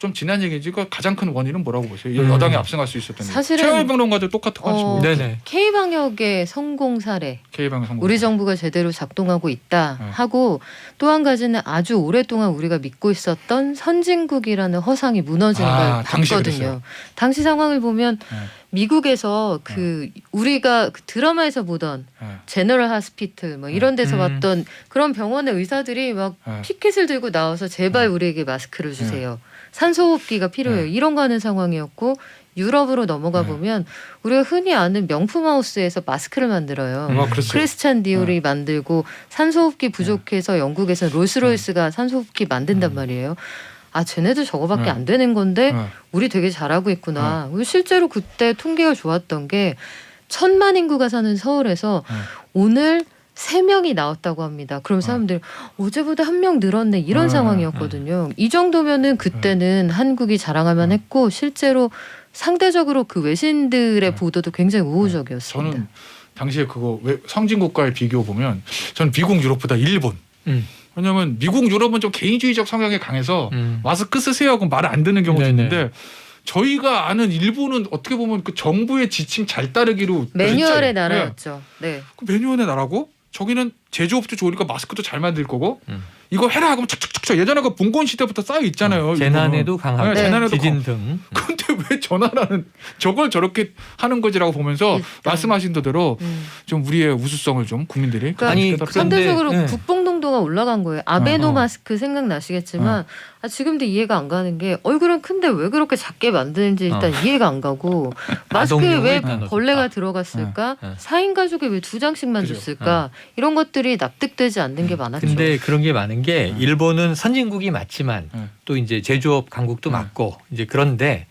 S1: 좀 지난 얘기지. 그 가장 큰 원인은 뭐라고 보세요?
S3: 음.
S1: 여당이 압승할 수 있었던
S2: 사실은
S1: 최영일 평론가도 똑같은 거
S3: 네네.
S2: K방역의 성공 사례.
S1: K방 성공.
S2: 우리 정부가 제대로 작동하고 있다
S1: 네.
S2: 하고 또 한 가지는 아주 오랫동안 우리가 믿고 있었던 선진국이라는 허상이 무너지는 걸
S1: 당시에
S2: 봤거든요.
S1: 그랬어요.
S2: 당시 상황을 보면
S1: 네.
S2: 미국에서 그 우리가 그 드라마에서 보던
S1: 네.
S2: 제너럴 하스피틀 뭐 이런 데서 봤던 그런 병원의 의사들이 막
S1: 네.
S2: 피켓을 들고 나와서 제발 우리에게 마스크를 주세요. 산소호흡기가 필요해요. 이런 거 하는 상황이었고 유럽으로 넘어가
S1: 네.
S2: 보면 우리가 흔히 아는 명품 하우스에서 마스크를 만들어요.
S1: 그랬어요.
S2: 크리스찬 디올이 만들고 산소호흡기 부족해서 영국에서 롤스로이스가 산소호흡기 만든단 말이에요. 아 쟤네들 저거밖에 안 되는 건데 우리 되게 잘하고 있구나. 실제로 그때 통계가 좋았던 게 1,000만 인구가 사는 서울에서 오늘 3명이 나왔다고 합니다. 그럼 사람들 어제보다 1명 늘었네 이런 상황이었거든요. 이 정도면은 그때는 한국이 자랑하면 했고 실제로 상대적으로 그 외신들의 보도도 굉장히 우호적이었습니다.
S1: 저는 당시에 그거 왜 선진국과의 비교 보면 저는 미국 유럽보다 일본. 왜냐하면 미국 유럽은 좀 개인주의적 성향이 강해서 마스크 쓰세요 하고 말 안 듣는 경우도
S3: 네네.
S1: 있는데 저희가 아는 일본은 어떻게 보면 그 정부의 지침 잘 따르기로
S2: 매뉴얼의
S1: 진짜,
S2: 나라였죠. 네.
S1: 그 매뉴얼의 나라고 저기는 제조업도 좋으니까 마스크도 잘 만들 거고 이거 해라 하면 착착착착 예전에 그 봉건 시대부터 쌓여 있잖아요.
S3: 재난에도 강하고
S1: 네, 재난에도
S3: 지진 등.
S1: 근데 왜 저 나라는 저걸 저렇게 하는 거지라고 보면서 말씀하신 대로 좀 우리의 우수성을 좀 국민들이
S2: 그러니까
S3: 아니,
S1: 깨닫고
S2: 상대적으로
S3: 네.
S2: 국뽕농도가 올라간 거예요. 아베노 마스크 생각나시겠지만 지금도 이해가 안 가는 게 얼굴은 큰데 왜 그렇게 작게 만드는지 일단 이해가 안 가고 마스크에
S3: 아동용을
S2: 왜
S3: 나눠줬다.
S2: 벌레가 들어갔을까? 4인 가족에 왜 2장씩만
S1: 그죠.
S2: 줬을까? 이런 것들이 납득되지 않는 게 많았죠.
S3: 근데 그런 게 많은 게 일본은 선진국이 맞지만 또 이제 제조업 강국도 맞고 이제 그런데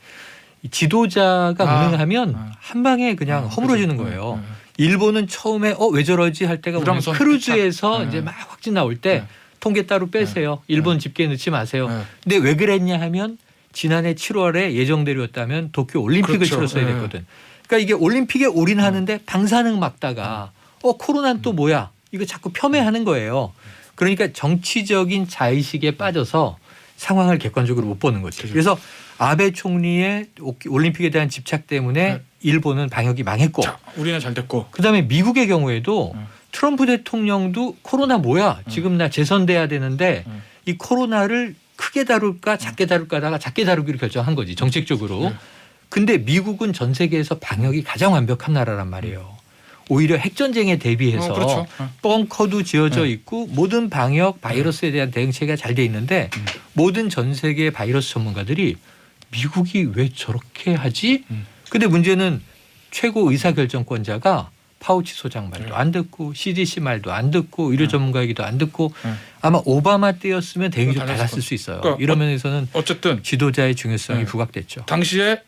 S3: 이 지도자가 무능하면 한 방에 그냥 허물어지는 거예요. 일본은 처음에 왜 저러지 할 때가 뭐냐면
S1: 우량선
S3: 크루즈에서
S1: 탁.
S3: 이제 막 확진 나올 때 통계 따로 빼세요. 일본 집계 넣지 마세요. 근데 왜 그랬냐 하면 지난해 7월에 예정대로였다면 도쿄 올림픽을
S1: 그렇죠.
S3: 치렀어야 됐거든. 그러니까 이게 올림픽에 올인하는데 방사능 막다가 그로나는 또 뭐야? 이거 자꾸 폄훼하는 거예요. 그러니까 정치적인 자의식에 빠져서 상황을 객관적으로 못 보는 거지. 그래서 아베 총리의 올림픽에 대한 집착 때문에 일본은 방역이 망했고
S1: 자, 우리는 잘 됐고
S3: 그다음에 미국의 경우에도 트럼프 대통령도 코로나 뭐야? 지금 나 재선돼야 되는데 이 코로나를 크게 다룰까 작게 다룰까 하다가 작게 다루기로 결정한 거지 정책적으로. 근데 미국은 전 세계에서 방역이 가장 완벽한 나라란 말이에요. 오히려 핵전쟁에 대비해서
S1: 그렇죠.
S3: 벙커도 지어져 있고 모든 방역 바이러스에 대한 대응체계가 잘 돼 있는데 모든 전 세계 바이러스 전문가들이 미국이 왜 저렇게 하지? 근데 문제는 최고 의사결정권자가 파우치 소장 말도 안 듣고 CDC 말도 안 듣고 의료 전문가 얘기도 안 듣고 아마 오바마 때였으면 대응이 좀 달랐을 수 있어요.
S1: 그러니까
S3: 이런 면에서는
S1: 어쨌든
S3: 지도자의 중요성이 부각됐죠.
S1: 당시에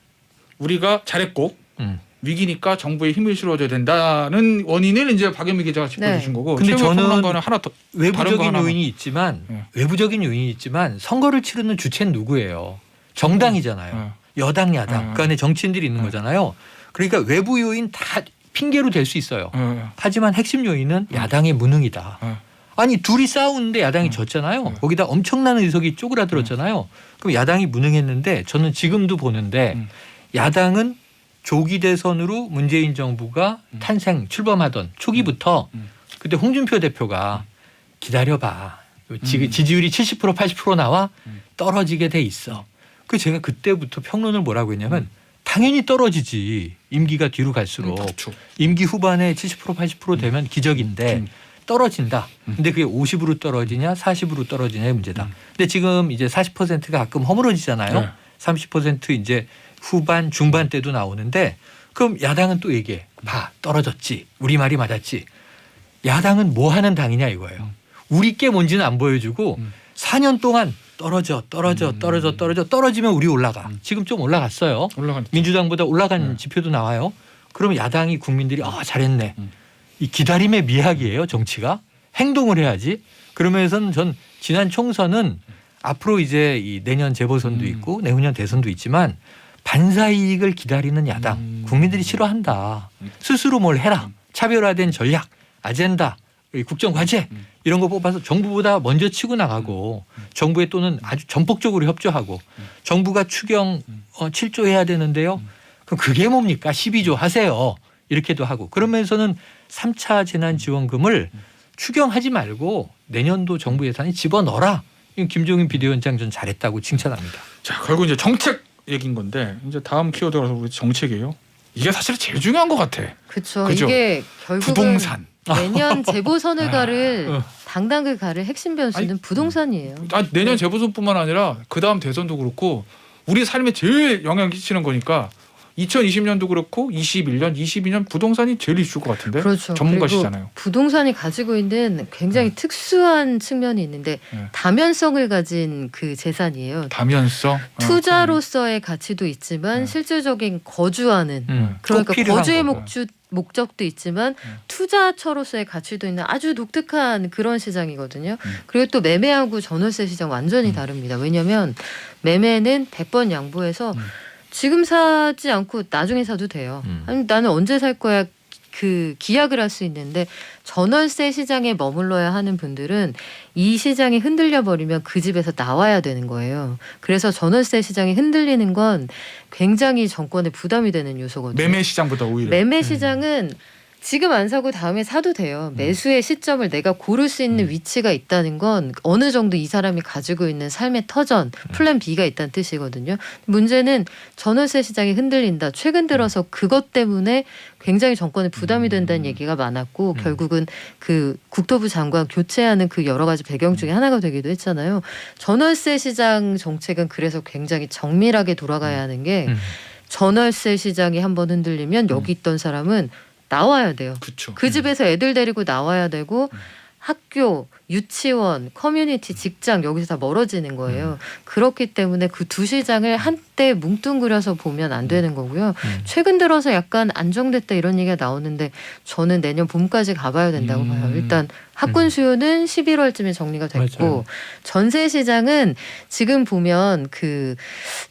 S1: 우리가 잘했고 위기니까 정부에 힘을 실어줘야 된다는 원인을 이제 박연미 기자가 짚어주신 거고.
S3: 근데 저는
S1: 거는 하나 더
S3: 외부적인 요인이 있지만 외부적인 요인이 있지만 선거를 치르는 주체는 누구예요? 정당이잖아요. 여당 야당 그 안에 정치인들이 있는 거잖아요. 그러니까 외부 요인 다 핑계로 될 수 있어요. 하지만 핵심 요인은 야당의 무능이다. 아니 둘이 싸우는데 야당이 졌잖아요. 거기다 엄청난 의석이 쪼그라들었잖아요. 그럼 야당이 무능했는데 저는 지금도 보는데 야당은 조기 대선으로 문재인 정부가 출범하던 초기부터 그때 홍준표 대표가 기다려봐. 지지율이 70% 80% 나와 떨어지게 돼 있어. 그 제가 그때부터 평론을 뭐라고 했냐면 당연히 떨어지지. 임기가 뒤로 갈수록. 임기 후반에 70% 80% 되면 기적인데 떨어진다. 근데 그게 50으로 떨어지냐 40으로 떨어지냐의 문제다. 근데 지금 이제 40%가 가끔 허물어지잖아요. 30% 이제 후반 중반 때도 나오는데 그럼 야당은 또 얘기해. 봐 떨어졌지. 우리 말이 맞았지. 야당은 뭐 하는 당이냐 이거예요. 우리 게 뭔지는 안 보여주고 4년 동안 떨어지면 우리 올라가. 지금 좀 올라갔어요. 민주당보다 올라간 지표도 나와요. 그러면 야당이 국민들이 잘했네. 이 기다림의 미학이에요 정치가. 행동을 해야지. 그러면서는 전 지난 총선은 앞으로 이제 이 내년 재보선도 있고 내후년 대선도 있지만 반사이익을 기다리는 야당 국민들이 싫어한다. 스스로 뭘 해라. 차별화된 전략, 아젠다 국정과제 이런 거 뽑아서 정부보다 먼저 치고 나가고 정부에 또는 아주 전폭적으로 협조하고 정부가 추경 7조 해야 되는데요. 그럼 그게 뭡니까? 12조 하세요. 이렇게도 하고 그러면서는 3차 재난지원금을 추경하지 말고 내년도 정부 예산에 집어넣어라. 이건 김종인 비대위원장 전 잘했다고 칭찬합니다.
S1: 자, 결국 이제 정책 얘기인 건데 이제 다음 키워드가 우리 정책이에요. 이게 사실 제일 중요한 것 같아.
S2: 그렇죠.
S1: 그죠?
S2: 이게 결국은
S1: 부동산.
S2: 내년 재보선을 가를 당당을 가를 핵심 변수는 부동산이에요.
S1: 내년 재보선뿐만 아니라 그 다음 대선도 그렇고 우리 삶에 제일 영향 끼치는 거니까 2020년도 그렇고 21년, 22년 부동산이 제일 이슈일 것 같은데.
S2: 그렇죠.
S1: 전문가시잖아요.
S2: 그리고 부동산이 가지고 있는 굉장히 특수한 측면이 있는데 다면성을 가진 그 재산이에요.
S1: 다면성.
S2: 투자로서의 가치도 있지만 실질적인 거주하는 그러니까 거주의 목적도 있지만 투자처로서의 가치도 있는 아주 독특한 그런 시장이거든요. 그리고 또 매매하고 전월세 시장 완전히 다릅니다. 왜냐하면 매매는 100번 양보해서 지금 사지 않고 나중에 사도 돼요. 아니, 나는 언제 살 거야 그 기약을 할 수 있는데 전월세 시장에 머물러야 하는 분들은 이 시장이 흔들려 버리면 그 집에서 나와야 되는 거예요. 그래서 전월세 시장이 흔들리는 건 굉장히 정권에 부담이 되는 요소거든요.
S1: 매매 시장보다 오히려.
S2: 매매 시장은 지금 안 사고 다음에 사도 돼요. 매수의 시점을 내가 고를 수 있는 위치가 있다는 건 어느 정도 이 사람이 가지고 있는 삶의 터전, 플랜 B가 있다는 뜻이거든요. 문제는 전월세 시장이 흔들린다. 최근 들어서 그것 때문에 굉장히 정권에 부담이 된다는 얘기가 많았고 결국은 그 국토부 장관 교체하는 그 여러 가지 배경 중에 하나가 되기도 했잖아요. 전월세 시장 정책은 그래서 굉장히 정밀하게 돌아가야 하는 게 전월세 시장이 한번 흔들리면 여기 있던 사람은 나와야 돼요.
S1: 그쵸.
S2: 그 집에서 애들 데리고 나와야 되고 학교, 유치원, 커뮤니티, 직장 여기서 다 멀어지는 거예요. 그렇기 때문에 그 두 시장을 한때 뭉뚱그려서 보면 안 되는 거고요. 최근 들어서 약간 안정됐다 이런 얘기가 나오는데 저는 내년 봄까지 가봐야 된다고 봐요. 일단 학군 수요는 11월쯤에 정리가 됐고
S3: 맞아요.
S2: 전세 시장은 지금 보면 그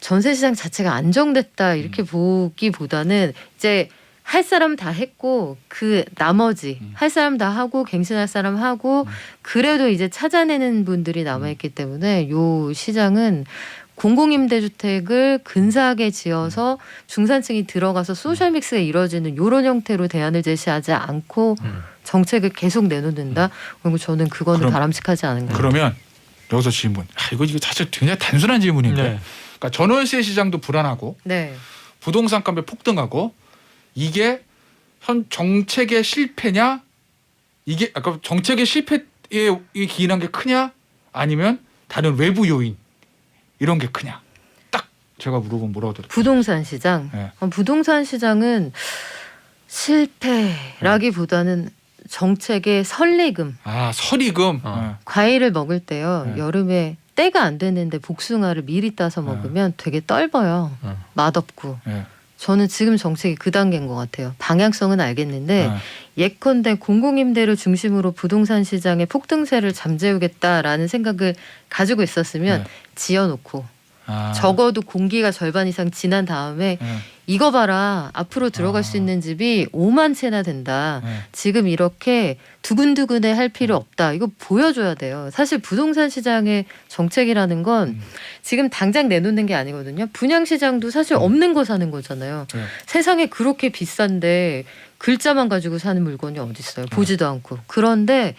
S2: 전세 시장 자체가 안정됐다 이렇게 보기보다는 이제 할 사람 다 했고 그 나머지 할 사람 다 하고 갱신할 사람 하고 그래도 이제 찾아내는 분들이 남아있기 때문에 요 시장은 공공임대주택을 근사하게 지어서 중산층이 들어가서 소셜믹스가 이루어지는 이런 형태로 대안을 제시하지 않고 정책을 계속 내놓는다. 그리고 저는 그거는
S1: 그럼,
S2: 바람직하지 않은 거예요.
S1: 그러면 여기서 질문. 이거 사실 굉장히 단순한 질문인데.
S3: 네.
S1: 그러니까 전월세 시장도 불안하고
S2: 네.
S1: 부동산 값이 폭등하고 이게 현 정책의 실패냐? 이게 아까 정책의 실패에 기인한 게 크냐? 아니면 다른 외부 요인 이런 게 크냐? 딱 제가 물어보면 뭐라고 들어요?
S2: 부동산 시장.
S1: 네.
S2: 부동산 시장은 실패라기보다는 정책의 선리금.
S1: 설익금.
S2: 과일을 먹을 때요.
S1: 네.
S2: 여름에 때가 안 됐는데 복숭아를 미리 따서 먹으면 되게 떫어요. 맛없고.
S1: 네.
S2: 저는 지금 정책이 그 단계인 것 같아요. 방향성은 알겠는데 예컨대 공공임대를 중심으로 부동산 시장의 폭등세를 잠재우겠다라는 생각을 가지고 있었으면 지어놓고 적어도 공기가 절반 이상 지난 다음에 이거 봐라 앞으로 들어갈 수 있는 집이 5만 채나 된다. 지금 이렇게 두근두근해 할 필요 없다. 이거 보여줘야 돼요. 사실 부동산 시장의 정책이라는 건 지금 당장 내놓는 게 아니거든요. 분양시장도 사실 없는 거 사는 거잖아요. 세상에 그렇게 비싼데 글자만 가지고 사는 물건이 어디 있어요. 보지도 않고. 그런데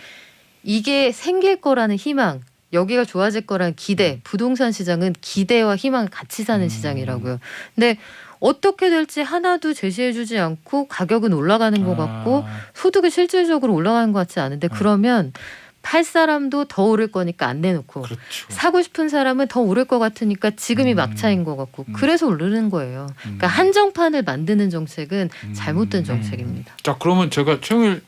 S2: 이게 생길 거라는 희망 여기가 좋아질 거란 기대, 부동산 시장은 기대와 희망을 같이 사는 시장이라고요. 근데 어떻게 될지 하나도 제시해주지 않고 가격은 올라가는 것 같고 소득이 실질적으로 올라가는 것 같지 않은데 그러면 팔 사람도 더 오를 거니까 안 내놓고
S1: 그렇죠.
S2: 사고 싶은 사람은 더 오를 것 같으니까 지금이 막차인 것 같고 그래서 오르는 거예요. 그러니까 한정판을 만드는 정책은 잘못된 정책입니다.
S1: 자, 그러면 제가 최영일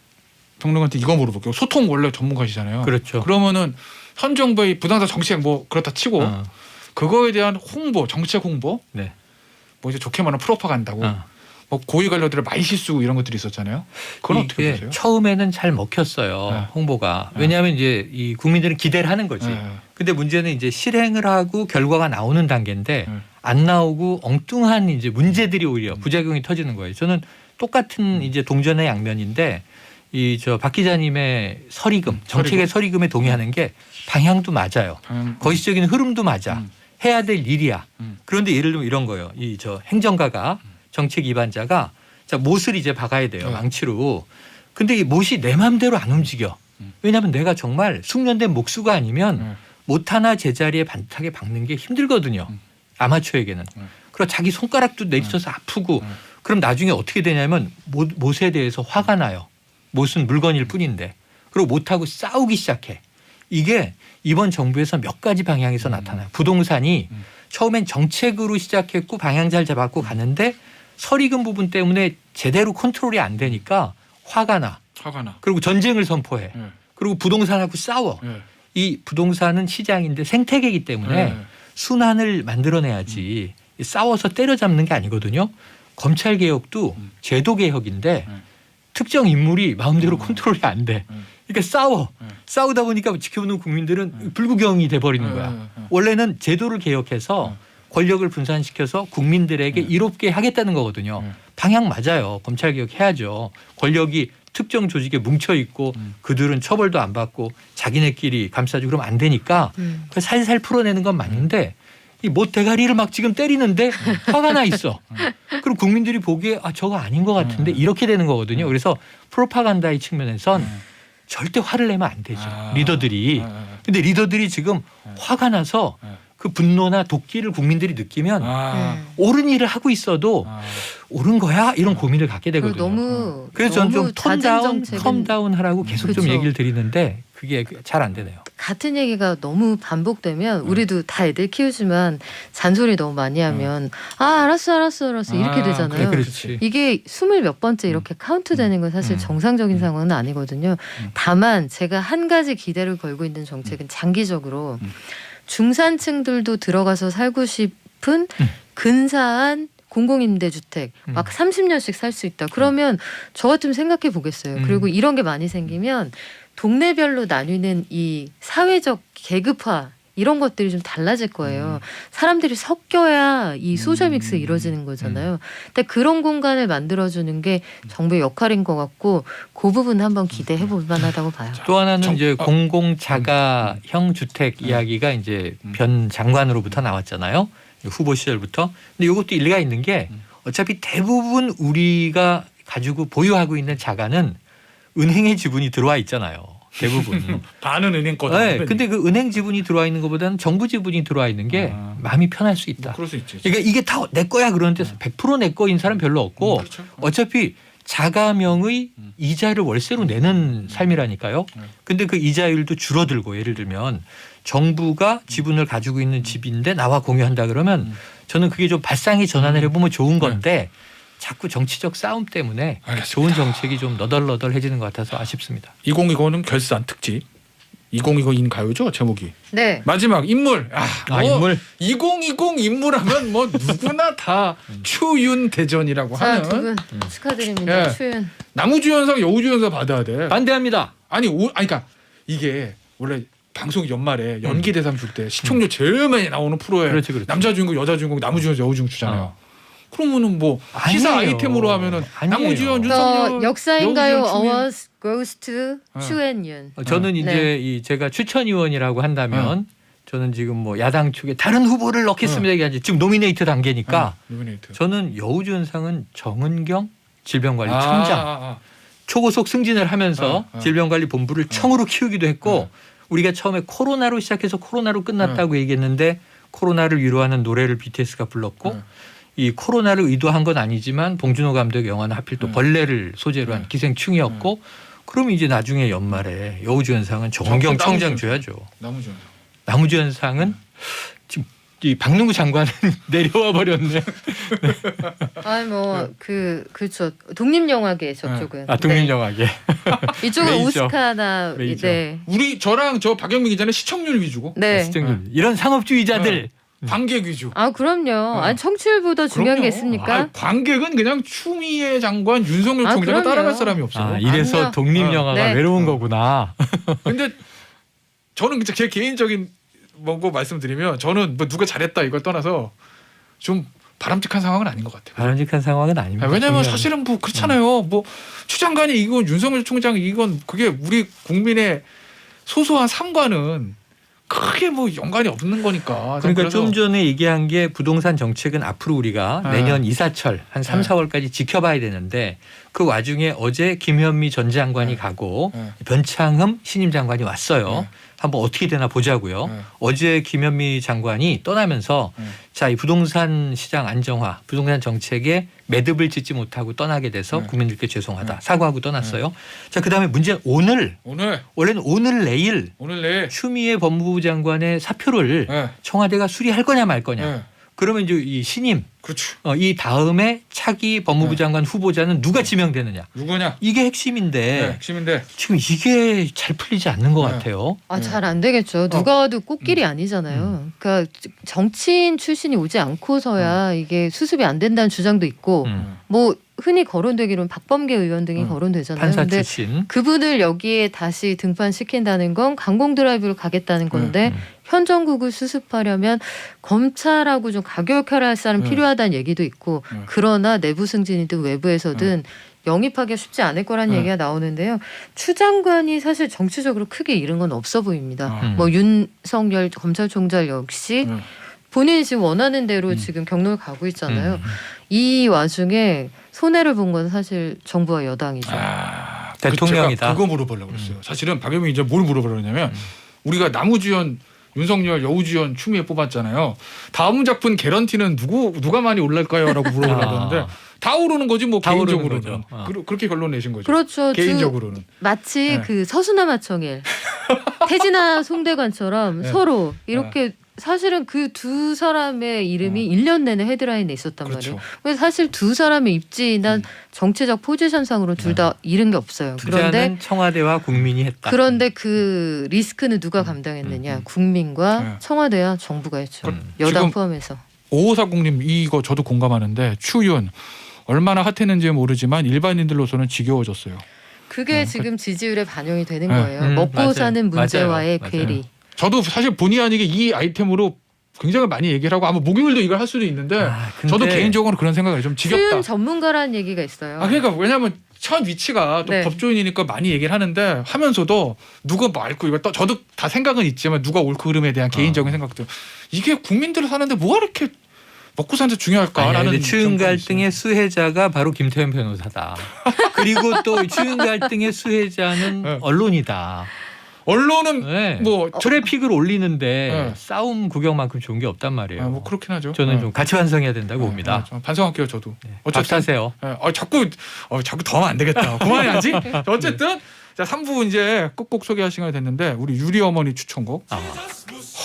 S1: 평론가한테 이거 물어볼게요. 소통 원래 전문가시잖아요.
S3: 그렇죠.
S1: 그러면은 현 정부의 부동산 정책 뭐 그렇다 치고 그거에 대한 홍보, 정책 홍보,
S3: 네.
S1: 뭐 이제 좋게 말하면 프로파간다고, 뭐 고위 관료들의 말실수 이런 것들이 있었잖아요. 그건 어떻게 보세요?
S3: 처음에는 잘 먹혔어요. 홍보가. 왜냐하면 이제 이 국민들은 기대를 하는 거지. 근데 문제는 이제 실행을 하고 결과가 나오는 단계인데 안 나오고 엉뚱한 이제 문제들이 오히려 부작용이 터지는 거예요. 저는 똑같은 이제 동전의 양면인데 이 저 박 기자님의 서리금 정책의 서리금에 동의하는 게 방향도 맞아요. 거시적인 흐름도 맞아. 해야 될 일이야. 그런데 예를 들면 이런 거예요. 이 저 행정가가 정책 위반자가 자 못을 이제 박아야 돼요. 망치로. 근데 이 못이 내 마음대로 안 움직여. 왜냐하면 내가 정말 숙련된 목수가 아니면 못 하나 제자리에 반타게 박는 게 힘들거든요. 아마추어에게는. 그리고 자기 손가락도 내리쳐서 아프고 그럼 나중에 어떻게 되냐면 못에 대해서 화가 나요. 못은 물건일 뿐인데. 그리고 못하고 싸우기 시작해. 이게 이번 정부에서 몇 가지 방향에서 나타나요. 부동산이 처음엔 정책으로 시작했고 방향 잘 잡았고 가는데 서리금 부분 때문에 제대로 컨트롤이 안 되니까 화가 나. 그리고 전쟁을 선포해. 그리고 부동산하고 싸워. 이 부동산은 시장인데 생태계이기 때문에 순환을 만들어내야지 싸워서 때려잡는 게 아니거든요. 검찰 개혁도 제도 개혁인데 특정 인물이 마음대로 컨트롤이 안 돼. 그러니까 싸워. 싸우다 보니까 지켜보는 국민들은 불구경이 돼버리는 거야. 원래는 제도를 개혁해서 권력을 분산시켜서 국민들에게 이롭게 하겠다는 거거든요. 방향 맞아요. 검찰 개혁해야죠. 권력이 특정 조직에 뭉쳐 있고 그들은 처벌도 안 받고 자기네끼리 감싸주고 그러면 안 되니까 살살 풀어내는 건 맞는데 이 못 대가리를 막 지금 때리는데 화가 나 있어. 그럼 국민들이 보기에 아 저거 아닌 것 같은데 이렇게 되는 거거든요. 그래서 프로파간다의 측면에선 절대 화를 내면 안 되죠. 리더들이. 근데 리더들이 지금 화가 나서 그 분노나 도끼를 국민들이 느끼면 옳은 일을 하고 있어도 옳은 거야 이런 고민을 갖게 되거든요. 그래서 저는 좀 톤다운, 컴다운 하라고 계속 좀 얘기를 드리는데 그게 잘 안 되네요.
S2: 같은 얘기가 너무 반복되면 우리도 다 애들 키우지만 잔소리 너무 많이 하면 알았어 이렇게 되잖아요.
S3: 그래, 그렇지.
S2: 이게 20 몇 번째 이렇게 카운트되는 건 사실 정상적인 상황은 아니거든요. 다만 제가 한 가지 기대를 걸고 있는 정책은 장기적으로 중산층들도 들어가서 살고 싶은 근사한 공공임대주택 막 30년씩 살 수 있다. 그러면 저 같으면 생각해 보겠어요. 그리고 이런 게 많이 생기면 동네별로 나뉘는 이 사회적 계급화 이런 것들이 좀 달라질 거예요. 사람들이 섞여야 이 소셜 믹스 이루어지는 거잖아요. 근데 그런 공간을 만들어주는 게 정부의 역할인 것 같고 그 부분 한번 기대해 볼 만하다고 봐요.
S3: 또 하나는 이제 공공자가형 주택 이야기가 이제 변 장관으로부터 나왔잖아요. 후보 시절부터. 근데 이것도 일리가 있는 게 어차피 대부분 우리가 가지고 보유하고 있는 자가는 은행의 지분이 들어와 있잖아요. 대부분.
S1: 반은 은행 거다.
S3: 네, 근데 그 은행 지분이 들어와 있는 것보다는 정부 지분이 들어와 있는 게 마음이 편할 수 있다.
S1: 그럴 수 있지.
S3: 그러니까 이게 다 내 거야 그러는데 100% 내 거인 사람 별로 없고
S1: 그렇죠.
S3: 어차피 자가명의 이자를 월세로 내는 삶이라니까요. 근데 그 이자율도 줄어들고 예를 들면 정부가 지분을 가지고 있는 집인데 나와 공유한다 그러면 저는 그게 좀 발상의 전환을 해보면 좋은 건데 자꾸 정치적 싸움 때문에
S1: 알겠습니다.
S3: 좋은 정책이 좀 너덜너덜해지는 것 같아서 아쉽습니다.
S1: 2020은 결산 특집. 2020인 가요죠 제목이.
S2: 네.
S1: 마지막 인물.
S3: 인물.
S1: 2020 인물하면 뭐 누구나 다 추윤 대전이라고
S2: 자,
S1: 하는.
S2: 두 분 축하드립니다.
S1: 예.
S2: 추윤.
S1: 남우주연상 여우주연상 받아야 돼.
S3: 반대합니다.
S1: 아니 그러니까 이게 원래 방송 연말에 연기 대상 줄 때 시청률 제일 많이 나오는 프로에
S3: 그렇지.
S1: 남자 주인공, 여자 주인공, 남우주연, 여우주연 주잖아요. 그러면은 뭐 시사
S3: 아니에요.
S1: 아이템으로 하면은
S3: 아니에요.
S1: 남우주연,
S2: 더
S1: 윤석열,
S2: 역사인가요?
S1: 여우주연, 추윤.
S2: 어워즈 goes to 추앤윤.
S3: 저는 이제
S2: 네.
S3: 이 제가 추천위원이라고 한다면 저는 지금 뭐 야당 측에 다른 후보를 넣겠습니다. 이게 아니라 지금 노미네이트 단계니까
S1: 노미네이트.
S3: 저는 여우주연상은 정은경 질병관리청장 초고속 승진을 하면서 질병관리본부를 청으로 키우기도 했고 우리가 처음에 코로나로 시작해서 코로나로 끝났다고 얘기했는데 코로나를 위로하는 노래를 BTS가 불렀고 이 코로나를 의도한 건 아니지만 봉준호 감독의 영화는 하필 또 벌레를 소재로 한 기생충이었고 그럼 이제 나중에 연말에 여우주연상은 정은경 청장 줘야죠. 남우주연상은 지금 이 박능구 장관은 내려와 버렸네.
S2: 아니 뭐 그렇죠. 독립영화계 저쪽은.
S3: 독립영화계.
S2: 네. 이쪽은
S3: 레이저.
S2: 오스카나
S3: 레이저.
S2: 네.
S1: 우리 저랑 저 박영민 기자는 시청률 위주고
S2: 네.
S3: 시청률. 이런 상업주의자들.
S1: 관객 위주.
S2: 아 그럼요. 아니 청취율보다 중요한 게 있습니까?
S1: 관객은 그냥 추미애 장관, 윤석열 총장을
S2: 그럼요.
S1: 따라갈 사람이 없어요.
S3: 이래서
S2: 아니요.
S3: 독립영화가
S2: 네.
S3: 외로운 거구나.
S1: 근데 저는 제 개인적인 뭐고 말씀드리면 저는 뭐 누가 잘했다 이걸 떠나서 좀 바람직한 상황은 아닌 것 같아요.
S3: 바람직한 상황은 아닙니다.
S1: 왜냐하면
S3: 분명히.
S1: 사실은 뭐 그렇잖아요. 뭐 추 장관이 이건 윤석열 총장이 이건 그게 우리 국민의 소소한 삶과는 크게 뭐 연관이 없는 거니까.
S3: 그러니까
S1: 그래서
S3: 좀 전에 얘기한 게 부동산 정책은 앞으로 우리가
S1: 네.
S3: 내년 이사철 한 3,
S1: 네.
S3: 4월까지 지켜봐야 되는데 그 와중에 어제 김현미 전 장관이
S1: 네.
S3: 가고
S1: 네.
S3: 변창흠 신임 장관이 왔어요.
S1: 네.
S3: 한번 어떻게 되나 보자고요.
S1: 네.
S3: 어제 김현미 장관이 떠나면서
S1: 네.
S3: 자, 이 부동산 시장 안정화, 부동산 정책에 매듭을 짓지 못하고 떠나게 돼서
S1: 네.
S3: 국민들께 죄송하다.
S1: 네.
S3: 사과하고 떠났어요. 자, 그다음에 문제는 오늘 원래는 오늘 내일
S1: 내일
S3: 추미애 법무부 장관의 사표를
S1: 네.
S3: 청와대가 수리할 거냐 말 거냐.
S1: 네.
S3: 그러면 이제 이 신임
S1: 그렇죠.
S3: 이 다음에 차기 법무부
S1: 네.
S3: 장관 후보자는 누가 지명되느냐.
S1: 누구냐?
S3: 이게 핵심인데
S1: 네, 핵심인데
S3: 지금 이게 잘 풀리지 않는 것
S1: 네.
S3: 같아요.
S2: 아, 잘 안 되겠죠. 누가 와도 꽃길이
S1: 음.
S2: 아니잖아요. 그러니까 정치인 출신이 오지 않고서야 이게 수습이 안 된다는 주장도 있고 뭐 흔히 거론되기로는 박범계 의원 등이 거론되잖아요.
S3: 판사
S2: 근데
S3: 출신.
S2: 그분을 여기에 다시 등판시킨다는 건 강공 드라이브로 가겠다는 건데 현 정국을 수습하려면 검찰하고 좀 가격화를 할 사람 필요하다는 얘기도 있고 그러나 내부 승진이든 외부에서든 영입하기가 쉽지 않을 거란 얘기가 나오는데요. 추 장관이 사실 정치적으로 크게 잃은 건 없어 보입니다. 뭐 윤석열 검찰총장 역시 본인이 지금 원하는 대로 지금 경로를 가고 있잖아요. 이 와중에 손해를 본 건 사실 정부와 여당이죠.
S3: 대통령이다.
S1: 제가 그거 물어보려고 그랬어요. 사실은 박영민 이제 뭘 물어보려냐면 우리가 나무주연 윤석열, 여우주연, 추미애 뽑았잖아요. 다음 작품 개런티는 누가 많이 올랄까요?라고 물어보려는데 다 오르는 거지 뭐
S3: 다 오르는
S1: 개인적으로는
S3: 거죠.
S1: 그렇게 결론 내신 거죠.
S2: 그렇죠.
S1: 개인적으로는
S2: 마치
S1: 네.
S2: 그 서수남 하청일, 태진아 송대관처럼
S1: 네.
S2: 서로 이렇게 사실은 그 두 사람의 이름이 1년 내내 헤드라인에 있었단
S1: 그렇죠.
S2: 말이에요. 그래서 사실 두 사람의 입지 난 정치적 포지션상으로 둘 다 잃은 게 없어요. 그런데
S3: 투자는 청와대와 국민이 했다.
S2: 그런데 그 리스크는 누가 감당했느냐? 국민과
S1: 네.
S2: 청와대와 정부가 했죠. 여당
S1: 지금
S2: 포함해서.
S1: 5540님 이거 저도 공감하는데 추윤 얼마나 핫했는지 모르지만 일반인들로서는 지겨워졌어요.
S2: 그게 지금 지지율에 반영이 되는
S1: 네.
S2: 거예요. 먹고
S3: 맞아요.
S2: 사는 문제와의
S3: 맞아요.
S2: 괴리.
S1: 저도 사실 본의 아니게 이 아이템으로 굉장히 많이 얘기를 하고 아마 목요일도 이걸 할 수도 있는데
S3: 근데
S1: 저도 개인적으로 그런 생각이 좀 지겹다.
S2: 수윤 전문가라는 얘기가 있어요.
S1: 그러니까 왜냐하면 첫 위치가 또
S2: 네.
S1: 법조인이니까 많이 얘기를 하는데 하면서도 누가 뭐 앓고 이거 또 저도 다 생각은 있지만 누가 옳고 그름에 대한 개인적인 생각도 이게 국민들 사는데 뭐가 이렇게 먹고 사는 데 중요할까라는
S3: 아니, 추윤
S1: 점도
S3: 갈등의 수혜자가 바로 김태현 변호사다. 그리고 또 추윤 갈등의 수혜자는
S1: 네.
S3: 언론이다.
S1: 언론은
S3: 네.
S1: 뭐
S3: 트래픽을 올리는데
S1: 네.
S3: 싸움 구경만큼 좋은 게 없단 말이에요.
S1: 뭐 그렇긴 하죠.
S3: 저는 좀 같이 반성해야 된다고 봅니다.
S1: 좀 반성할게요 저도.
S3: 밥 사세요.
S1: 자꾸 더 하면 안 되겠다. 그만해야지. 어쨌든 자 3부 이제 끝곡 소개할 시간이 됐는데 우리 유리 어머니 추천곡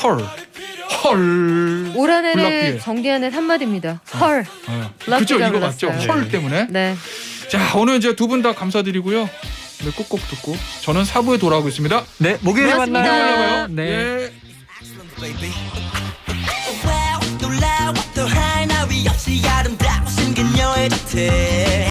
S1: 헐.
S2: 올 한 해를
S1: 블락비의.
S2: 정리하는 한마디입니다. 헐.
S1: 그죠
S2: 블락비가
S1: 이거 맞죠?
S2: 불렀어요.
S1: 헐 때문에.
S2: 네.
S1: 자 오늘 이제 두 분 다 감사드리고요. 네, 꼭꼭 듣고 저는 4부에 돌아오고 있습니다.
S3: 네, 목요일에
S2: 고맙습니다.
S3: 만나요.
S1: 네.
S3: 네.
S6: 놀라웠던 하나위 없이 아름다우신 그녀의 곁에